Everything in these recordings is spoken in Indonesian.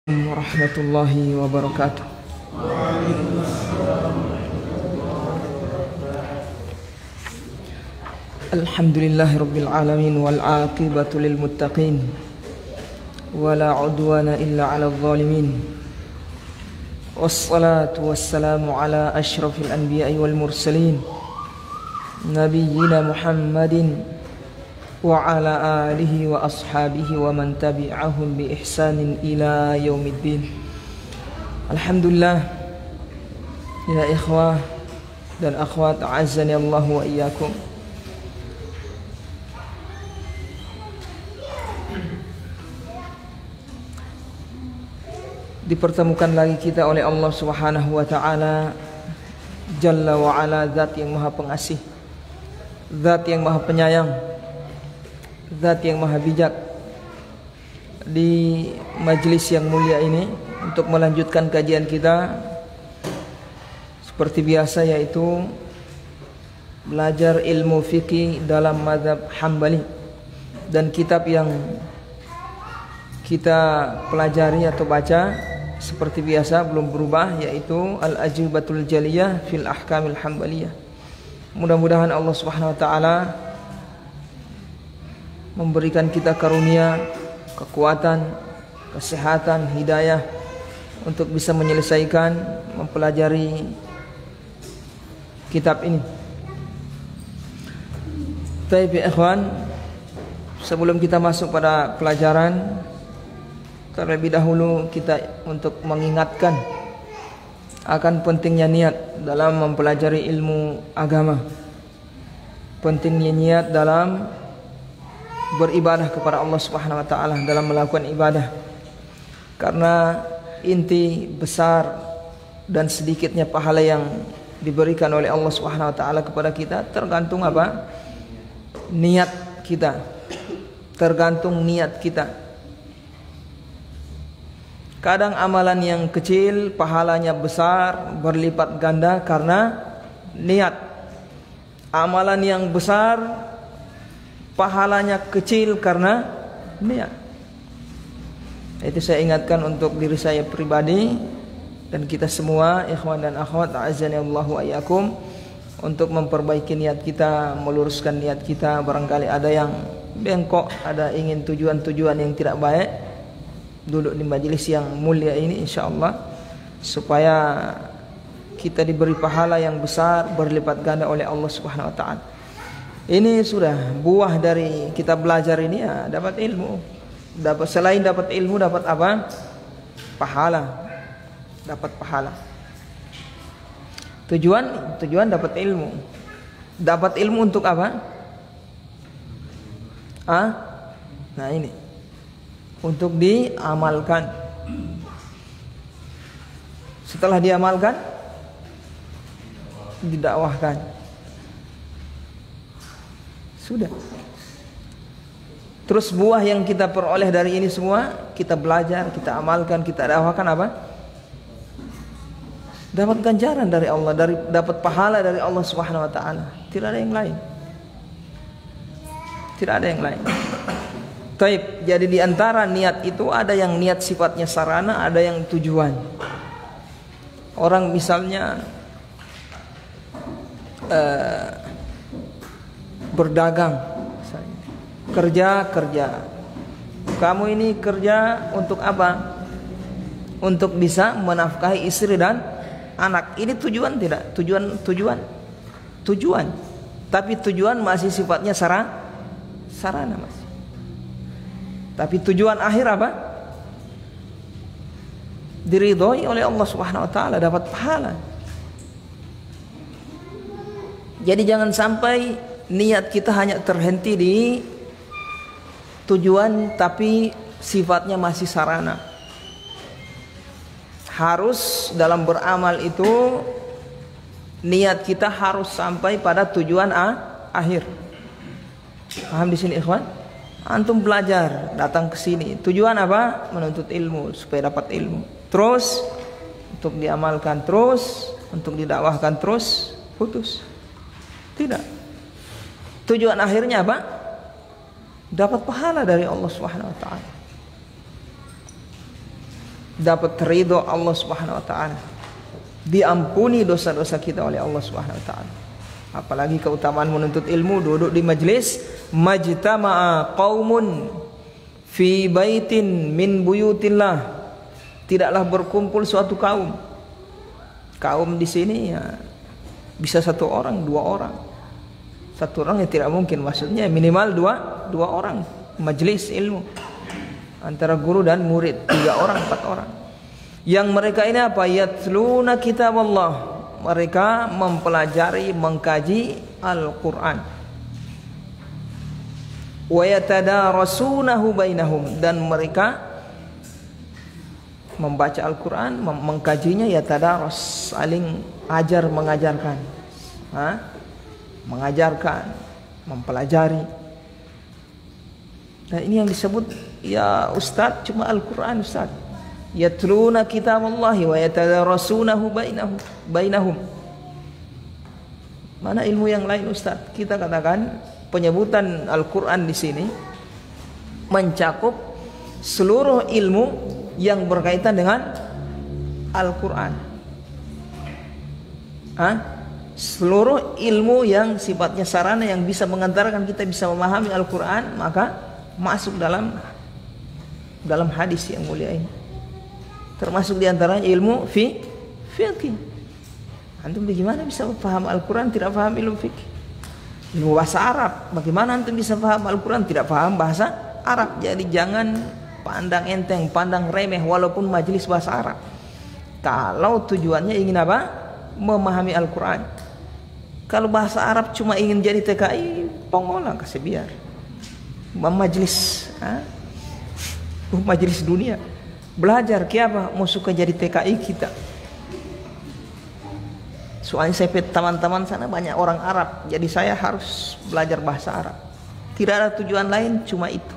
Warahmatullahi wabarakatuh. Alhamdulillahi rabbil alamin wal aqibatu lil muttaqin wala udwana illa 'alal zalimin. Wassalatu wassalamu ala asyrafil anbiya'i wal mursalin nabiyyina Muhammadin wa ala alihi wa ashabihi wa man tabi'ahum bi ihsanin ila yaumiddin. Alhamdulillah ya ikhwah dan akhwat, a'azzani Allah wa iyyakum. Dipertemukan lagi kita oleh Allah Subhanahu wa taala Jalla wa ala, zat yang maha pengasih, zat yang maha penyayang, zat yang maha bijak, di majelis yang mulia ini untuk melanjutkan kajian kita seperti biasa, yaitu belajar ilmu fikih dalam mazhab Hambali. Dan kitab yang kita pelajari atau baca seperti biasa belum berubah, yaitu Al-Ajibatul Jaliyah fil Ahkamil Hambaliyah. Mudah-mudahan Allah Subhanahu wa taala memberikan kita karunia, kekuatan, kesehatan, hidayah untuk bisa menyelesaikan, mempelajari kitab ini. Baik ya ikhwan, sebelum kita masuk pada pelajaran, terlebih dahulu kita untuk mengingatkan akan pentingnya niat dalam mempelajari ilmu agama, pentingnya niat dalam beribadah kepada Allah Subhanahu wa taala, dalam melakukan ibadah. Karena inti besar dan sedikitnya pahala yang diberikan oleh Allah Subhanahu wa taala kepada kita tergantung apa? Niat kita. Tergantung niat kita. Kadang amalan yang kecil pahalanya besar, berlipat ganda karena niat. Amalan yang besar pahalanya kecil karena niat. Itu saya ingatkan untuk diri saya pribadi dan kita semua ikhwan dan akhwat, a'azzani Allah wa iyyakum, untuk memperbaiki niat kita, meluruskan niat kita. Barangkali ada yang bengkok, ada ingin tujuan-tujuan yang tidak baik, duduk di majelis yang mulia ini insyaallah supaya kita diberi pahala yang besar berlipat ganda oleh Allah Subhanahu wa taala. Ini sudah buah dari kita belajar ini, ya, dapat ilmu. Dapat, selain dapat ilmu, dapat apa? Pahala. Dapat pahala. Tujuan dapat ilmu. Dapat ilmu untuk apa? Nah ini. Untuk diamalkan. Setelah diamalkan, didakwahkan. Sudah. Terus buah yang kita peroleh dari ini semua, kita belajar, kita amalkan, kita dakwahkan apa? Dapat ganjaran dari Allah, dapat pahala dari Allah Subhanahu wa taala. Tidak ada yang lain. Tidak ada yang lain. Taib. Jadi di antara niat itu ada yang niat sifatnya sarana, ada yang tujuan. Orang misalnya berdagang, kerja. Kamu ini kerja untuk apa? Untuk bisa menafkahi istri dan anak. Ini tujuan tidak? Tujuan. Tapi tujuan masih sifatnya sarana masih. Tapi tujuan akhir apa? Diridhoi oleh Allah Subhanahu wa taala, dapat pahala. Jadi jangan sampai niat kita hanya terhenti di tujuan tapi sifatnya masih sarana. Harus dalam beramal itu niat kita harus sampai pada tujuan akhir. Paham di sini ikhwan? Antum belajar, datang ke sini. Tujuan apa? Menuntut ilmu, supaya dapat ilmu. Terus untuk diamalkan, terus untuk didakwahkan, terus putus. Tidak. Tujuan akhirnya apa? Dapat pahala dari Allah Subhanahu wa taala. dapat ridho Allah Subhanahu wa taala, diampuni dosa-dosa kita oleh Allah Subhanahu wa taala. Apalagi keutamaan menuntut ilmu, duduk di majlis, majtama'a qaumun fi baitin min buyutillah, tidaklah berkumpul suatu kaum. Kaum di sini ya bisa satu orang, dua orang. Satu orang ya tidak mungkin, maksudnya minimal dua orang majlis ilmu antara guru dan murid, 3 orang 4 orang. Yang mereka ini apa? Yatluna kitab Allah, mereka mempelajari, mengkaji Al-Quran. Wa yatadarasunahu bainahum, dan mereka membaca Al-Quran, mengkajinya, yatadaras, saling ajar mengajarkan, mengajarkan, mempelajari. Nah ini yang disebut ya Ustaz cuma Al-Quran Ustaz. Yatluna kitaballahi wa yatadarasunahu bainahum. Mana ilmu yang lain Ustaz? Kita katakan penyebutan Al-Quran di sini mencakup seluruh ilmu yang berkaitan dengan Al-Quran. Seluruh ilmu yang sifatnya sarana yang bisa mengantarkan kita bisa memahami Al-Quran, maka masuk dalam hadis yang mulia ini. Termasuk diantaranya ilmu fikih. Antum bagaimana bisa paham Al-Quran tidak paham ilmu fikih? Ilmu bahasa Arab, bagaimana antum bisa paham Al-Quran tidak paham bahasa Arab? Jadi jangan pandang enteng, pandang remeh walaupun majelis bahasa Arab. Kalau tujuannya ingin apa? Memahami Al-Quran. Kalau bahasa Arab cuma ingin jadi TKI, pongolah kasih biar. Majelis, majelis dunia. Belajar kiapa mau suka jadi TKI kita. Soalnya saya teman-teman sana banyak orang Arab, jadi saya harus belajar bahasa Arab. Tidak ada tujuan lain, cuma itu.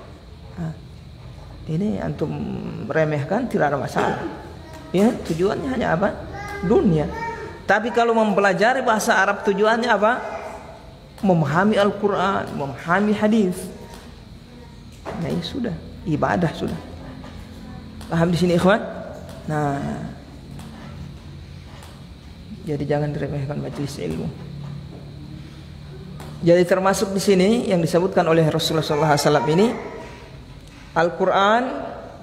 Ini antum remehkan tidak ada masalah. Ya, tujuannya hanya apa? Dunia. Tapi kalau mempelajari bahasa Arab tujuannya apa? Memahami Al-Quran, memahami hadis. Nah, ini sudah ibadah sudah. Paham di sini ikhwan? Nah, jadi jangan diremehkan majelis ilmu. Jadi termasuk di sini yang disebutkan oleh Rasulullah SAW ini Al-Quran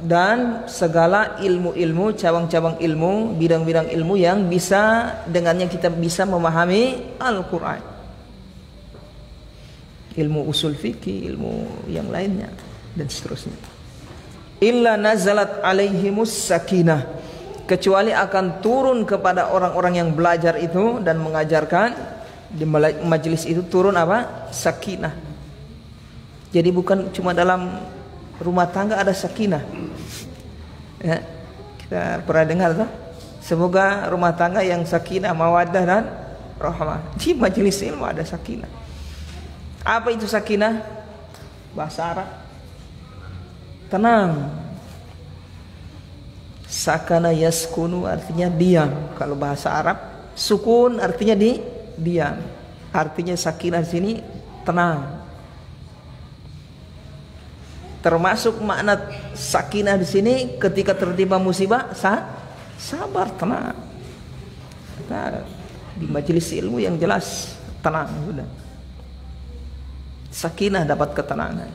dan segala ilmu-ilmu, cabang-cabang ilmu, bidang-bidang ilmu yang bisa dengannya kita bisa memahami Al-Quran. Ilmu usul fikih, ilmu yang lainnya dan seterusnya. Illa nazalat alaihimus sakinah, kecuali akan turun kepada orang-orang yang belajar itu dan mengajarkan di majelis itu turun apa? Sakinah. Jadi bukan cuma dalam rumah tangga ada sakinah. Ya, kita pernah dengar tuh. Semoga rumah tangga yang sakinah, mawaddah dan rahmah. Di majelis ilmu ada sakinah. Apa itu sakinah? Bahasa Arab. Tenang. Sakana yaskunu artinya diam. Kalau bahasa Arab, sukun artinya diam. Artinya sakinah di sini tenang. Termasuk makna sakinah di sini ketika tertimpa musibah, sabar, tenang. Nah, di majelis ilmu yang jelas tenang sudah. Sakinah dapat ketenangan.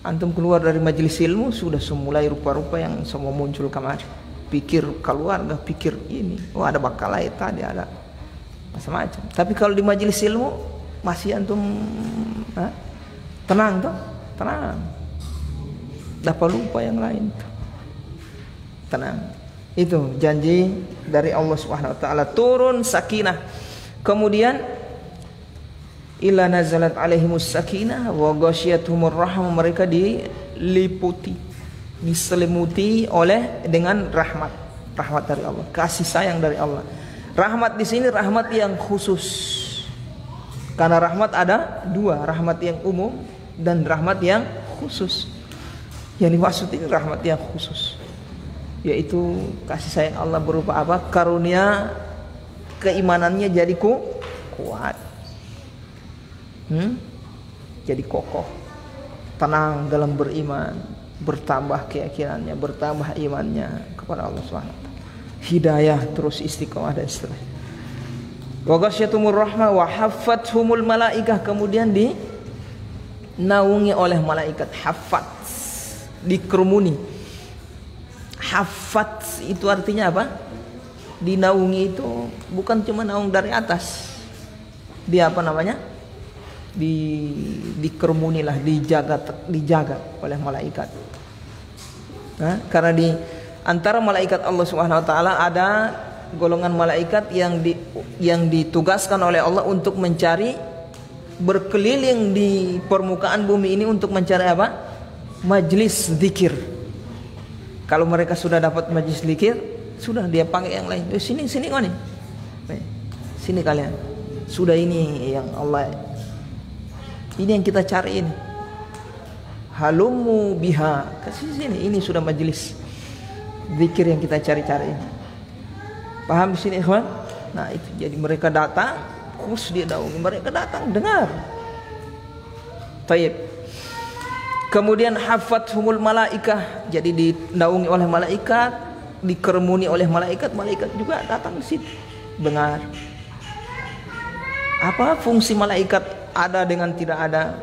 Antum keluar dari majelis ilmu sudah semulai rupa-rupa yang semua muncul kemari. Pikir keluarga, pikir ini. Oh ada bakal lain tadi, ada macam-macam. Tapi kalau di majelis ilmu masih antum tenang toh, tenang. Dapat lupa yang lain tuh. Tenang. Itu janji dari Allah Subhanahu wa taala, turun sakinah. Kemudian illa nazalat alaihimus sakinah wa ghasyiyatuhumur rahmah, mereka diliputi, diselimuti oleh dengan rahmat dari Allah, kasih sayang dari Allah. Rahmat di sini rahmat yang khusus. Karena rahmat ada 2, rahmat yang umum dan rahmat yang khusus. Yang dimaksud ini rahmat yang khusus, yaitu kasih sayang Allah berupa apa? Karunia keimanannya jadi kuat. Jadi kokoh, tenang dalam beriman, bertambah keyakinannya, bertambah imannya kepada Allah Subhanahu wa taala. Hidayah terus istiqomah dan seterusnya. Wa ghasyyatumur rahmah wa haffathumul malaikah, kemudian dinaungi oleh malaikat. Haffat, dikerumuni. Haffat itu artinya apa? Dinaungi itu bukan cuma naung dari atas. Dia apa namanya? Dikerumuni lah, dijaga oleh malaikat. Nah, karena di antara malaikat Allah Subhanahu wa taala ada golongan malaikat yang ditugaskan oleh Allah untuk mencari, berkeliling di permukaan bumi ini untuk mencari apa? Majlis zikir. Kalau mereka sudah dapat majlis zikir, sudah dia panggil yang lain. Sini kau nih. Sini kalian. Sudah ini yang Allah. Ini yang kita cari ini. Halumu biha. Kasih sini. Ini sudah majlis zikir yang kita cari-cari. Paham di sini, ikhwan? Nah, itu jadi mereka datang, khusus dia daungi, mereka datang dengar. Taib. Kemudian hafathumul malaikah, jadi dinaungi oleh malaikat, dikerumuni oleh malaikat, malaikat juga datang ke situ dengar. Apa fungsi malaikat ada dengan tidak ada?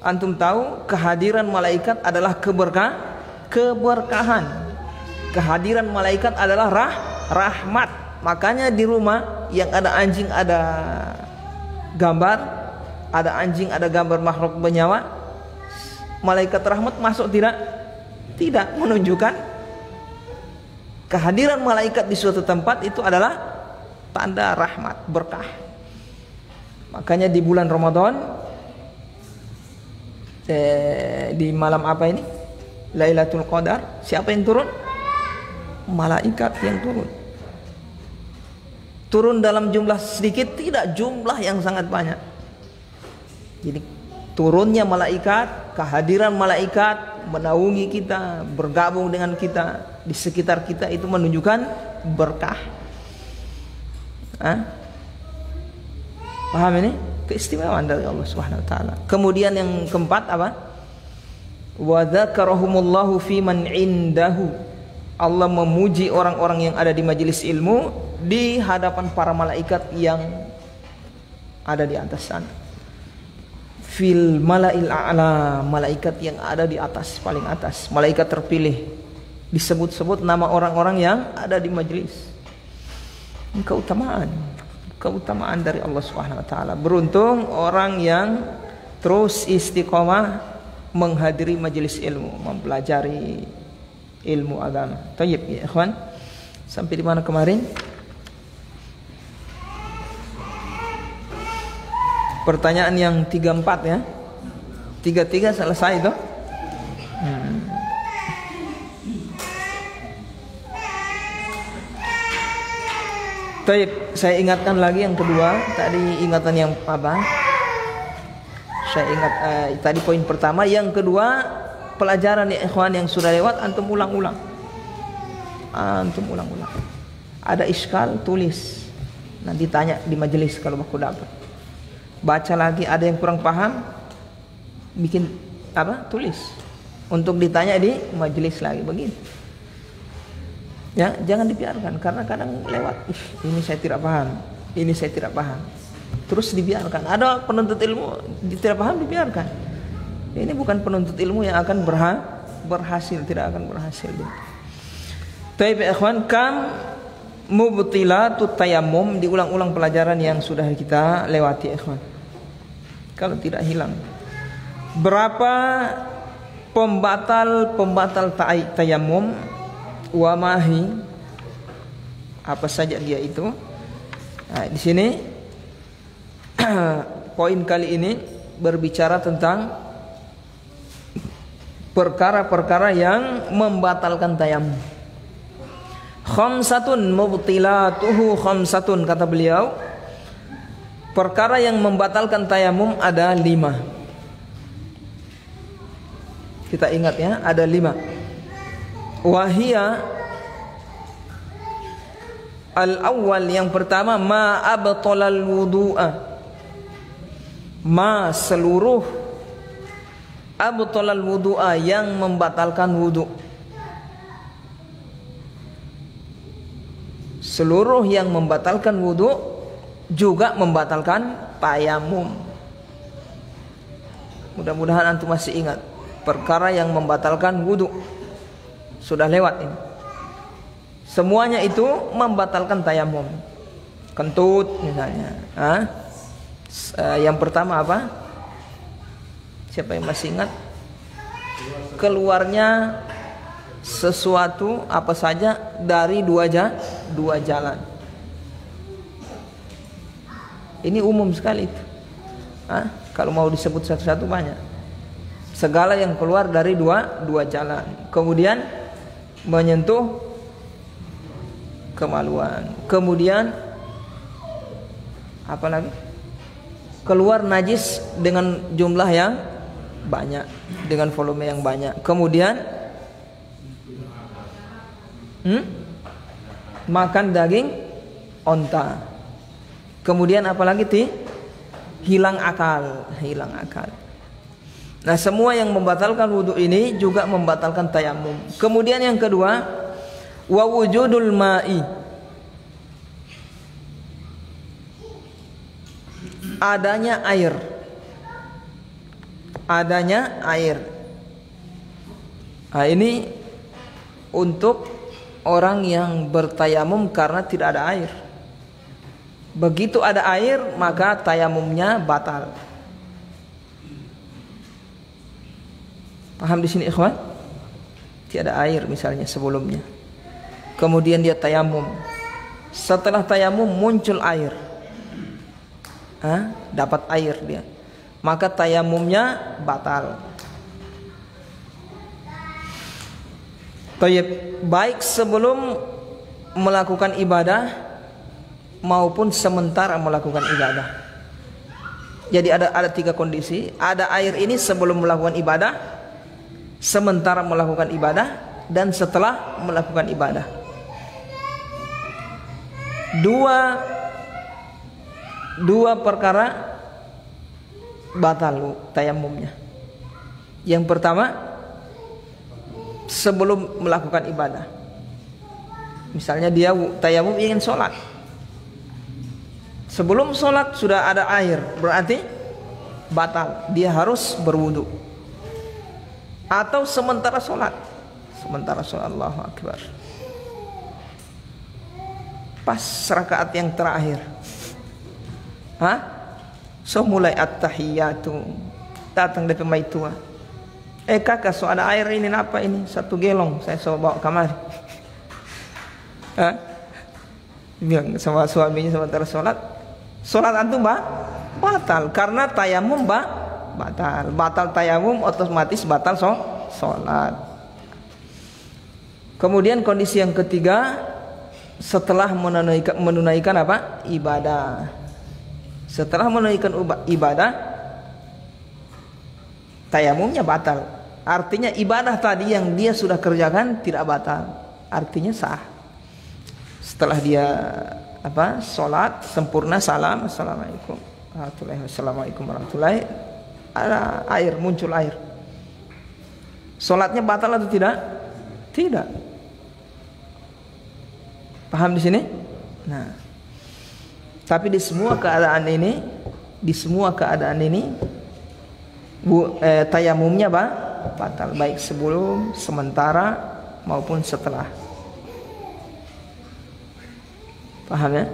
Antum tahu kehadiran malaikat adalah keberkahan. Kehadiran malaikat adalah rahmat. Makanya di rumah yang ada anjing, ada gambar, ada anjing, ada gambar makhluk bernyawa, malaikat rahmat masuk tidak? Tidak, menunjukkan kehadiran malaikat di suatu tempat itu adalah tanda rahmat, berkah. Makanya di bulan Ramadan, di malam apa ini? Lailatul Qadar, siapa yang turun? Malaikat yang turun. Turun dalam jumlah sedikit, tidak jumlah yang sangat banyak. Jadi turunnya malaikat, kehadiran malaikat menaungi kita, bergabung dengan kita, di sekitar kita itu menunjukkan berkah. Paham ini? Keistimewaan dari Allah Subhanahu wa taala. Kemudian yang keempat apa? Wa dzakarahumullahu fi man indahu. Allah memuji orang-orang yang ada di majelis ilmu di hadapan para malaikat yang ada di atas sana. Fil malail a'la, malaikat yang ada di atas, paling atas, malaikat terpilih. Disebut-sebut nama orang-orang yang ada di majelis. Ini keutamaan dari Allah Subhanahu wa taala. Beruntung orang yang terus istiqomah menghadiri majelis ilmu, mempelajari ilmu agama. Tayyib ya ikhwan. Sampai di mana kemarin? Pertanyaan yang 34 ya. 33 selesai itu. Taib, saya ingatkan lagi yang kedua. Tadi ingatan yang apa? Saya ingat tadi poin pertama. Yang kedua, pelajaran ya ikhwan yang sudah lewat antum ulang-ulang. Ada iskal, tulis. Nanti tanya di majelis kalau aku dapat. Baca lagi, ada yang kurang paham, bikin apa? Tulis. Untuk ditanya di majelis lagi begini. Ya, jangan dibiarkan karena kadang lewat. Ini saya tidak paham. Ini saya tidak paham. Terus dibiarkan. Ada penuntut ilmu tidak paham, dibiarkan. Ini bukan penuntut ilmu yang akan berhasil, tidak akan berhasil. Taib ikhwan, kam mubtilatut tayammum, diulang-ulang pelajaran yang sudah kita lewati ikhwan. Kalau tidak hilang. Berapa pembatal tayammum? Wa mahi, apa saja dia itu? Nah, di sini poin kali ini berbicara tentang perkara-perkara yang membatalkan tayammum. Khamsatun mubtilatuhu khamsatun, kata beliau. Perkara yang membatalkan tayammum ada 5. Kita ingat ya, ada 5. Wahia al-awwal, yang pertama, ma abtalal wudu'a, ma seluruh abtalal wudu'a, yang membatalkan wudu. Seluruh yang membatalkan wudu juga membatalkan tayamum. Mudah-mudahan antum masih ingat perkara yang membatalkan wudu. Sudah lewat ini. Semuanya itu membatalkan tayamum. Kentut misalnya. Yang pertama apa? Siapa yang masih ingat? Keluarnya sesuatu apa saja dari dua jalan. Ini umum sekali itu. Kalau mau disebut satu-satu banyak. Segala yang keluar dari dua jalan. Kemudian menyentuh kemaluan. Kemudian apa lagi? Keluar najis dengan jumlah yang banyak, dengan volume yang banyak. Kemudian makan daging onta. Kemudian apalagi hilang akal. Nah, semua yang membatalkan wudu ini juga membatalkan tayamum. Kemudian yang kedua, wa wujudul ma'i. Adanya air. Nah, ini untuk orang yang bertayamum karena tidak ada air. Begitu ada air, maka tayamumnya batal. Paham di sini, ikhwan? Tiada air misalnya sebelumnya. Kemudian dia tayamum. Setelah tayamum muncul air. Dapat air dia. Maka tayamumnya batal. Baik sebelum melakukan ibadah maupun sementara melakukan ibadah. Jadi ada tiga kondisi. Ada air ini sebelum melakukan ibadah, sementara melakukan ibadah, dan setelah melakukan ibadah. Dua perkara batal tayamumnya. Yang pertama, sebelum melakukan ibadah. Misalnya dia tayamum ingin sholat. Sebelum sholat sudah ada air, berarti batal. Dia harus berwudu. Atau sementara sholat. Allahu Akbar. Pas rakaat yang terakhir. So mulai at-tahiyatu. Datang dari pemain tua. Kakak, so ada air ini apa ini? 1 gelong saya so bawa kamar. Bilang sama suaminya sementara sholat. Sholat antum batal karena tayamum batal tayamum, otomatis batal sholat. Kemudian kondisi yang ketiga, setelah menunaikan apa? Ibadah. Setelah menunaikan ibadah, tayamumnya batal. Artinya ibadah tadi yang dia sudah kerjakan tidak batal. Artinya sah. Setelah dia sholat sempurna, salam, assalamualaikum warahmatullahi, ada air, muncul air. Sholatnya batal atau tidak? Tidak. Paham di sini? Nah, tapi di semua keadaan ini, tayamumnya batal, baik sebelum, sementara maupun setelah. Paham ya?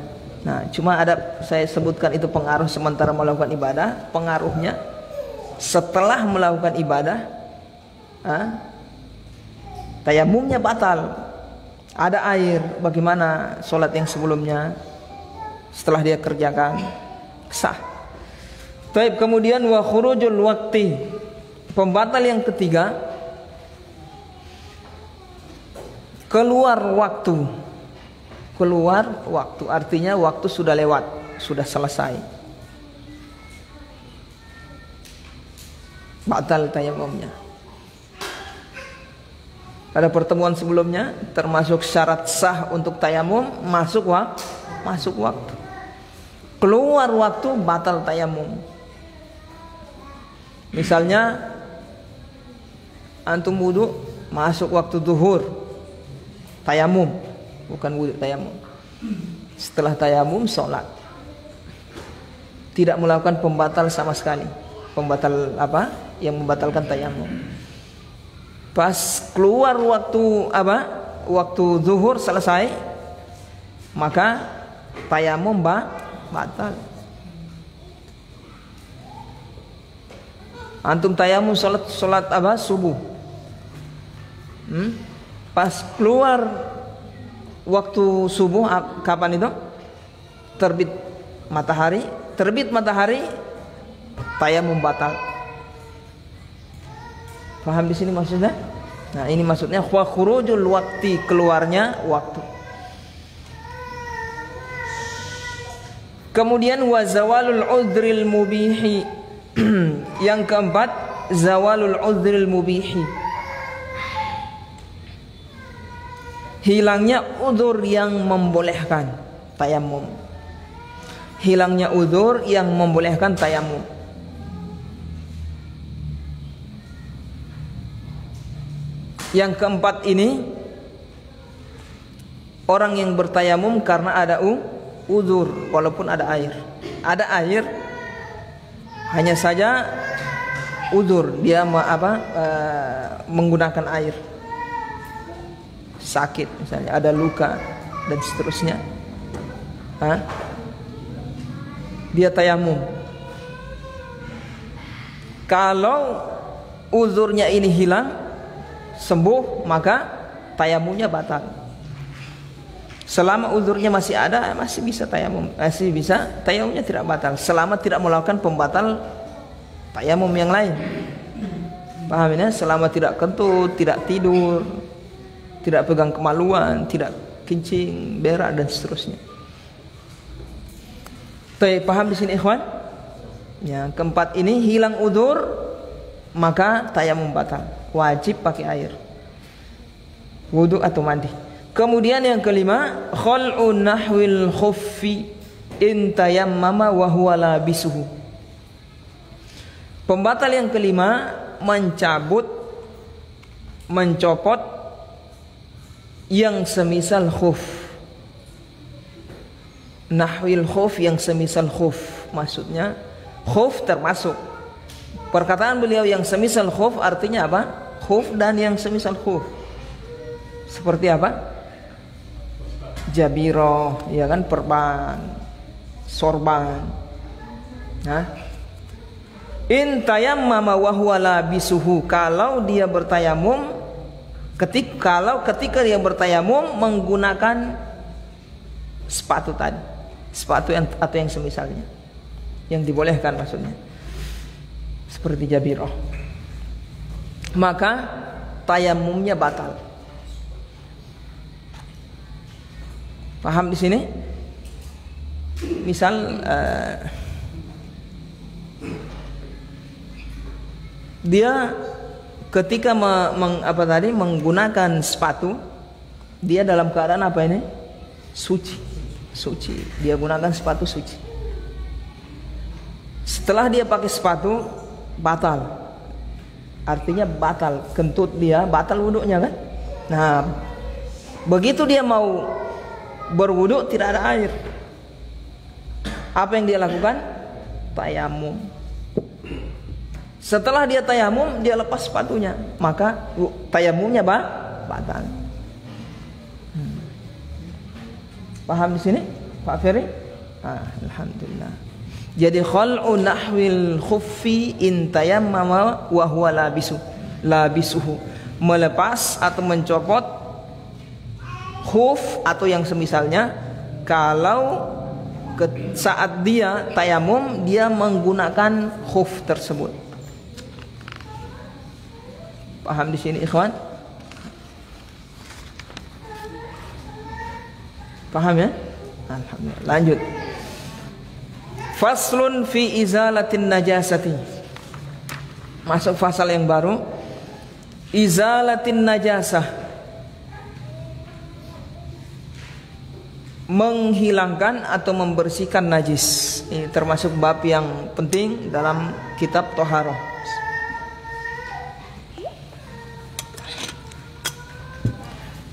Nah, cuma ada saya sebutkan itu pengaruh sementara melakukan ibadah. Pengaruhnya setelah melakukan ibadah, tayamumnya batal. Ada air, bagaimana sholat yang sebelumnya setelah dia kerjakan? Sah. Baik, kemudian wa khurujul waqti. Pembatal yang ketiga, keluar waktu. Keluar waktu artinya waktu sudah lewat, sudah selesai. Batal tayamumnya. Pada pertemuan sebelumnya termasuk syarat sah untuk tayamum masuk waktu. Keluar waktu batal tayamum. Misalnya antum wudu masuk waktu zuhur, tayamum. Bukan wudu, tayamum. Setelah tayamum sholat, tidak melakukan pembatal sama sekali. Pembatal apa? Yang membatalkan tayamum. Pas keluar waktu apa? Waktu zuhur selesai, maka tayamum batal. Antum tayamum sholat apa? Subuh. Pas keluar waktu subuh, kapan itu? Terbit matahari, tayamum batal. Paham di sini maksudnya? Nah, ini maksudnya wa khurujul waqti, keluarnya waktu. Kemudian wa zawalul udhril mubihi. Yang keempat, zawalul udhril mubihi. Hilangnya udzur yang membolehkan tayamum. Hilangnya udzur yang membolehkan tayamum. Yang keempat ini, orang yang bertayamum karena ada udzur, walaupun ada air. Ada air, hanya saja udzur, dia menggunakan air. Sakit misalnya, ada luka dan seterusnya. Dia tayamum. Kalau uzurnya ini hilang, sembuh, maka tayamumnya batal. Selama uzurnya masih ada, masih bisa tayamumnya tidak batal. Selama tidak melakukan pembatal tayamum yang lain. Paham ya? Selama tidak kentut, tidak tidur, tidak pegang kemaluan, tidak kencing, berak dan seterusnya. Paham di sini ikhwan? Ya, keempat ini hilang udzur, maka tayamum batal. Wajib pakai air, wudu atau mandi. Kemudian yang kelima, khal'u nahwil khuffi in tayammama wa huwa labisuhu. Pembatal yang kelima, mencopot yang semisal khuf. Nahwil khuf, yang semisal khuf, maksudnya khuf termasuk. Perkataan beliau yang semisal khuf artinya apa? Khuf dan yang semisal khuf. Seperti apa? Jabiro, ya kan, perban, sorban. In tayammama wa huwa labisuhu, kalau dia bertayamum, ketika dia bertayamum menggunakan sepatu tadi, sepatu atau yang semisalnya, yang dibolehkan maksudnya, seperti jabirah, maka tayamumnya batal. Paham di sini? Misal dia ketika menggunakan sepatu, dia dalam keadaan apa ini? Suci. Dia gunakan sepatu suci. Setelah dia pakai sepatu, batal. Artinya batal, kentut dia, batal wudunya kan? Nah, begitu dia mau berwudu tidak ada air, apa yang dia lakukan? Tayamum. Setelah dia tayamum, dia lepas sepatunya, maka tayamumnya batal. Paham di sini, Pak Ferry? Alhamdulillah. Jadi khal'u nahwil khuffi in tayammama wa huwa labisuhu, melepas atau mencopot khuf atau yang semisalnya kalau saat dia tayamum dia menggunakan khuf tersebut. Paham di sini ikhwan? Paham ya? Alhamdulillah. Lanjut. Faslun fi izalatin najasati. Masuk fasal yang baru. Izalatin najasah, menghilangkan atau membersihkan najis. Ini termasuk bab yang penting dalam kitab Thaharah.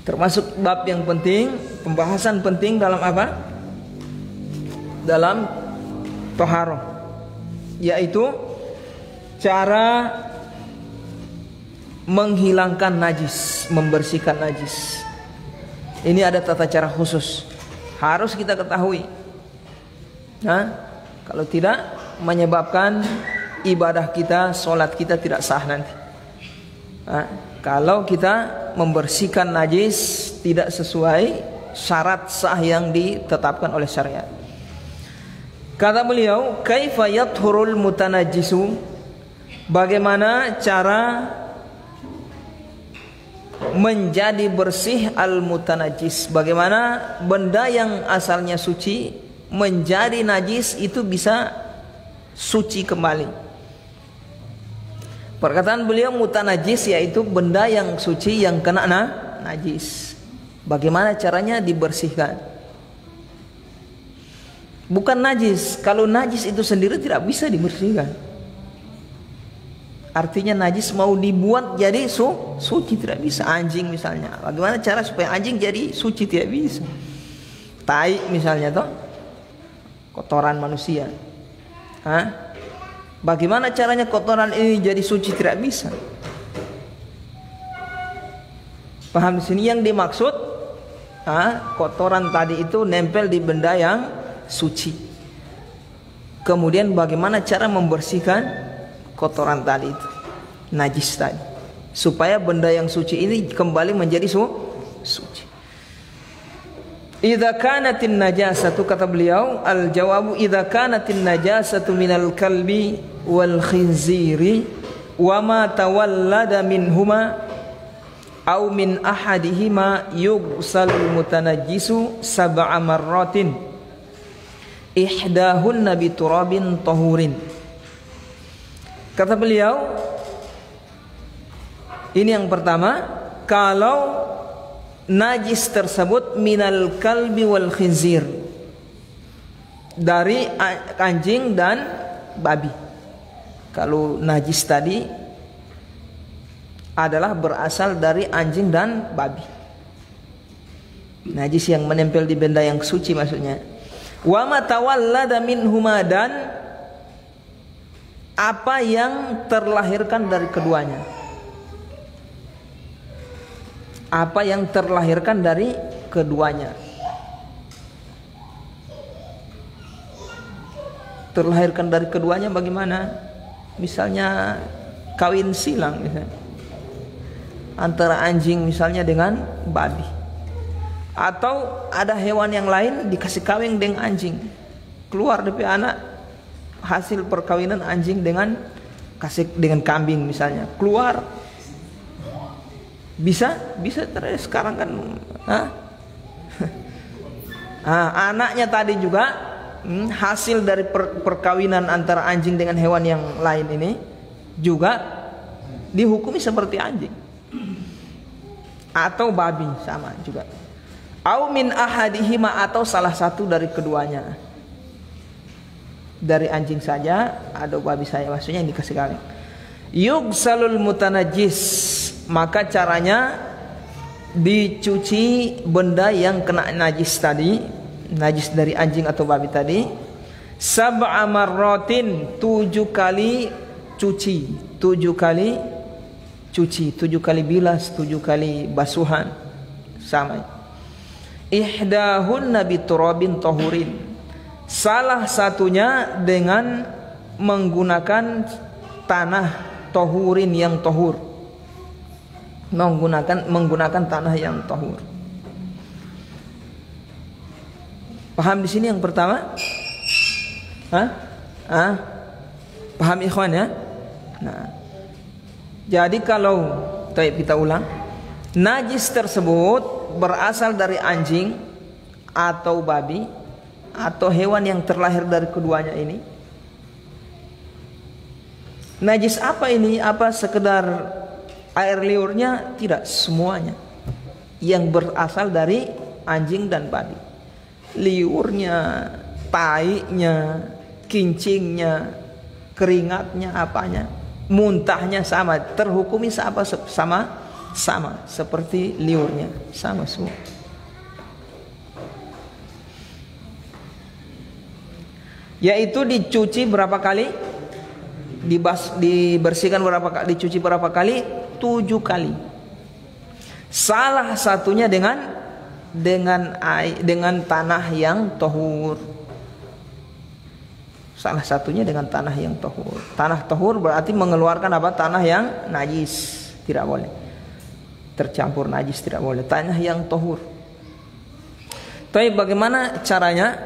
Termasuk bab yang penting pembahasan penting dalam apa? Dalam taharah, yaitu cara menghilangkan najis, membersihkan najis. Ini ada tata cara khusus, harus kita ketahui. Nah, kalau tidak menyebabkan ibadah kita, sholat kita tidak sah nanti. Nah, kalau kita membersihkan najis tidak sesuai syarat sah yang ditetapkan oleh syariat. Kata beliau, kaifa yathurul mutanajjisu, bagaimana cara menjadi bersih al mutanajjis, bagaimana benda yang asalnya suci menjadi najis itu bisa suci kembali. Perkataan beliau mutanajjis yaitu benda yang suci yang kena najis. Bagaimana caranya dibersihkan? Bukan najis, kalau najis itu sendiri tidak bisa dibersihkan. Artinya najis mau dibuat jadi suci tidak bisa. Anjing misalnya, bagaimana cara supaya anjing jadi suci? Tidak bisa. Tai misalnya toh, kotoran manusia. Hah? Bagaimana caranya kotoran ini jadi suci? Tidak bisa. Paham di sini yang dimaksud? Kotoran tadi itu nempel di benda yang suci. Kemudian bagaimana cara membersihkan kotoran tadi itu, najis tadi, supaya benda yang suci ini kembali menjadi suci. Idza kanatin najasatu, kata beliau, al jawabu idza kanatin najasatu minal kalbi wal khinziri wa ma tawallada minhuma aw min ahadihima yughsalul mutanajjisu sab'a marratin ihdahunna bi turabin tahurin. Kata beliau, ini yang pertama, kalau najis tersebut minal kalbi wal khinzir, dari anjing dan babi. Kalau najis tadi adalah berasal dari anjing dan babi, najis yang menempel di benda yang suci maksudnya. Wa ma tawallada minhuma, dan apa yang terlahirkan dari keduanya. Apa yang terlahirkan dari keduanya. Terlahirkan dari keduanya bagaimana? Misalnya kawin silang misalnya, antara anjing misalnya dengan babi. Atau ada hewan yang lain dikasih kawin dengan anjing, keluar dari anak hasil perkawinan anjing dengan kambing misalnya, keluar bisa terus sekarang kan. Anaknya tadi juga hasil dari perkawinan antara anjing dengan hewan yang lain ini juga dihukumi seperti anjing atau babi, sama juga. Au min ahadihima, atau salah satu dari keduanya, dari anjing saja atau babi saja, maksudnya yang dikasih kawin. Yughsalul mutanajjis, maka caranya dicuci benda yang kena najis tadi, najis dari anjing atau babi tadi, sab'a marratin, 7 kali cuci, 7 kali cuci, 7 kali bilas, 7 kali basuhan, sama. Ihdahunna biturabin tahurin, salah satunya dengan menggunakan tanah tahurin yang tahur, menggunakan tanah yang tahur. Paham di sini yang pertama? Paham ikhwan ya? Nah, jadi kalau kita ulang, najis tersebut berasal dari anjing atau babi atau hewan yang terlahir dari keduanya ini. Najis apa ini? Apa sekedar air liurnya? Tidak, semuanya yang berasal dari anjing dan babi. Liurnya, tainya, kincingnya, keringatnya, apanya, muntahnya sama, terhukumi sama seperti liurnya, sama semua. yaitu dicuci berapa kali? Dibersihkan berapa kali? Dicuci berapa kali? 7 kali. Salah satunya dengan tanah yang tahur. Salah satunya dengan tanah yang tahur. Tanah tahur berarti mengeluarkan apa? Tanah yang najis, tidak boleh. Tercampur najis tidak boleh. Tanah yang tahur. Tapi bagaimana caranya?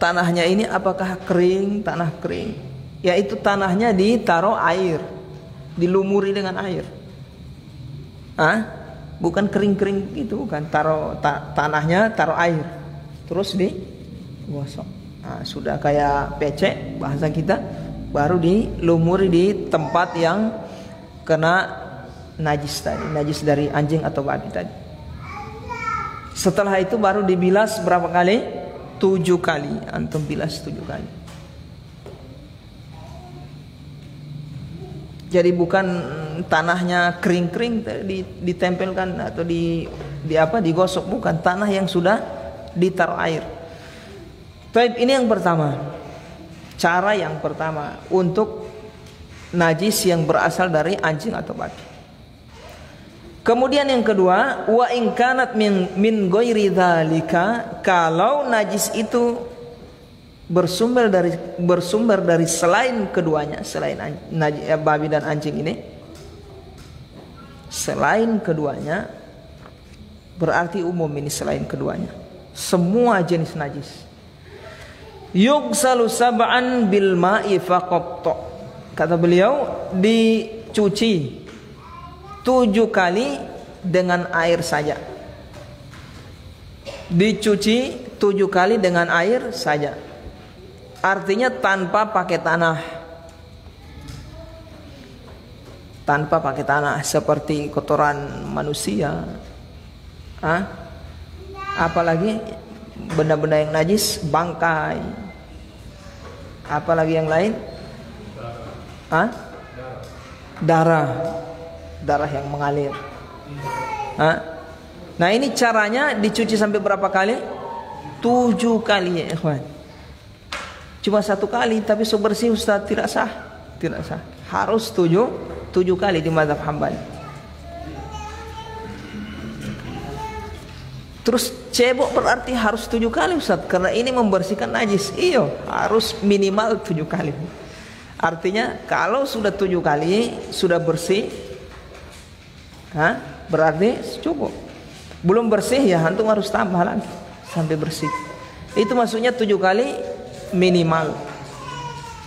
Tanahnya ini apakah kering? Tanah kering. Yaitu tanahnya ditaruh air, dilumuri dengan air. Bukan kering-kering gitu, bukan. Tanahnya taruh air, terus digosok. Sudah kayak pecek bahasa kita, baru dilumuri di tempat yang kena najis tadi, najis dari anjing atau babi tadi. Setelah itu baru dibilas berapa kali? 7 kali. Antum bilas 7 kali. Jadi bukan tanahnya kering-kering ditempelkan atau digosok, bukan. Tanah yang sudah ditaruh air. Baik, ini yang pertama. Cara yang pertama untuk najis yang berasal dari anjing atau babi. Kemudian yang kedua, wa in kanat min ghairi dzalika, kalau najis itu bersumber dari selain keduanya, selain babi dan anjing ini, selain keduanya, berarti umum ini, selain keduanya, semua jenis najis. Yugsalu sab'an bil ma'i faqat. Kata beliau, dicuci 7 kali dengan air saja. Dicuci 7 kali dengan air saja. Artinya tanpa pakai tanah. Tanpa pakai tanah, seperti kotoran manusia. Apalagi benda-benda yang najis, bangkai. Apalagi yang lain? Darah yang mengalir. Nah, ini caranya dicuci sampai berapa kali? 7 kali ya ikhwan. Cuma 1 kali tapi bersih Ustaz, tidak sah. Tidak sah. Harus 7 kali di mazhab Hambali. Terus cebok berarti harus 7 kali Ustaz, karena ini membersihkan najis. Iya, harus minimal 7 kali. Artinya kalau sudah 7 kali sudah bersih, berarti cukup. Belum bersih ya antum harus tambah lagi sampai bersih. Itu maksudnya 7 kali minimal.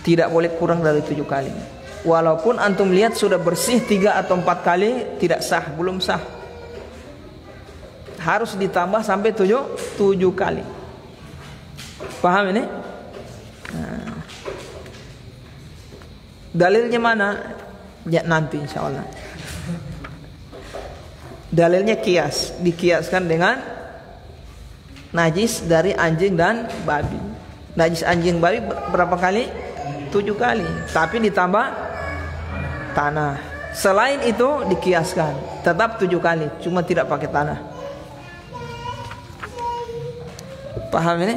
Tidak boleh kurang dari 7 kali. Walaupun antum lihat sudah bersih 3 atau 4 kali, tidak sah, belum sah. Harus ditambah sampai 7 kali. Paham ini? Dalilnya mana? Ya, nanti insya Allah. Dalilnya kias, dikiaskan dengan najis dari anjing dan babi. Najis anjing babi berapa kali? 7 kali. Tapi ditambah tanah. Selain itu dikiaskan, tetap 7 kali, cuma tidak pakai tanah. Paham ini?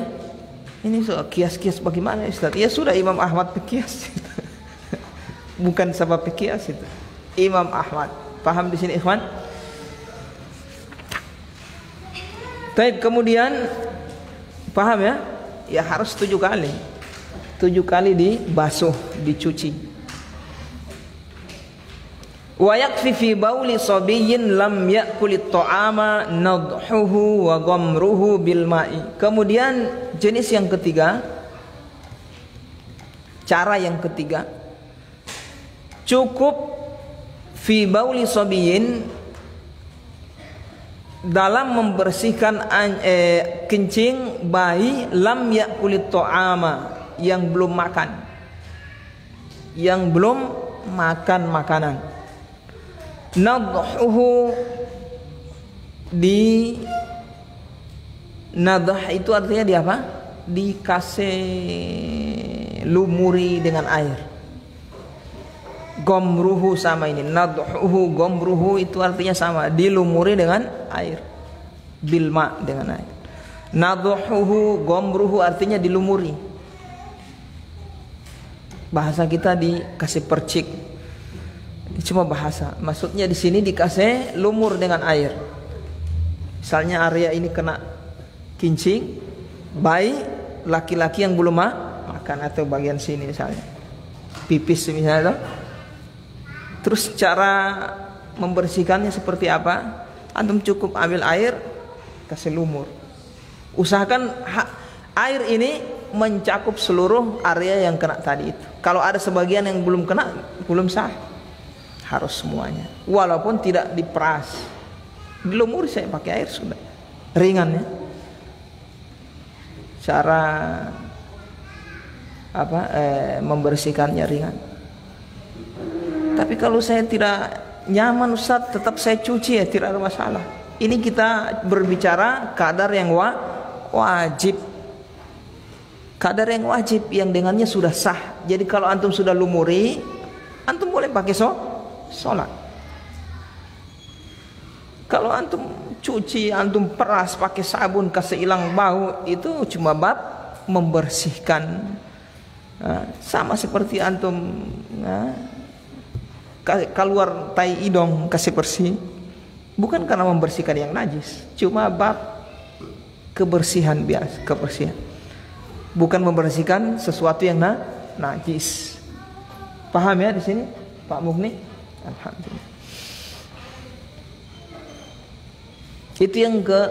Ini soal kias-kias bagaimana Ustaz? Ya sudah, Imam Ahmad berkias. Bukan sabab berkias itu. Imam Ahmad. Paham di sini ikhwan? Baik, kemudian paham ya? Ya harus 7 kali. 7 kali dibasuh, dicuci. Wa yakfi fi bauli sabiyyin lam ya'kulit ta'ama nadhuhu wa ghamruhu bil ma'i. Kemudian jenis yang ketiga, cara yang ketiga, cukup fi bauli sabiyyin, dalam membersihkan kencing bayi lam ya'kulit ta'ama, yang belum makan, yang belum makan makanan. Nadhuhu, nadah itu artinya di apa? Dikasih lumuri dengan air. Gomruhu sama ini. Nadhuhu, gomruhu itu artinya sama, dilumuri dengan air. Bilma dengan air. Nadhuhu, gomruhu artinya dilumuri. Bahasa kita dikasih percik. Cuma bahasa. Maksudnya di sini dikasih lumur dengan air. Misalnya area ini kena kincing, bayi laki-laki yang belum makan, atau bagian sini misalnya pipis misalnya. Terus cara membersihkannya seperti apa? Antum cukup ambil air, kasih lumur. Usahakan air ini mencakup seluruh area yang kena tadi itu. Kalau ada sebagian yang belum kena, belum sah. Harus semuanya. Walaupun tidak diperas. Dilumuri saya pakai air sudah. Ringan ya. Cara membersihkannya ringan. Tapi kalau saya tidak nyaman Ustaz, tetap saya cuci ya, tidak ada masalah. Ini kita berbicara kadar yang wajib. Kadar yang wajib yang dengannya sudah sah. Jadi kalau antum sudah lumuri, antum boleh pakai sholat. Kalau antum cuci, antum peras pakai sabun, kasih hilang bau, itu cuma bab membersihkan. Sama seperti antum keluar tai hidung kasih bersih, bukan karena membersihkan yang najis, cuma bab kebersihan biasa, kebersihan, bukan membersihkan sesuatu yang najis. Paham ya di sini Pak Mugni? Alhamdulillah. Itu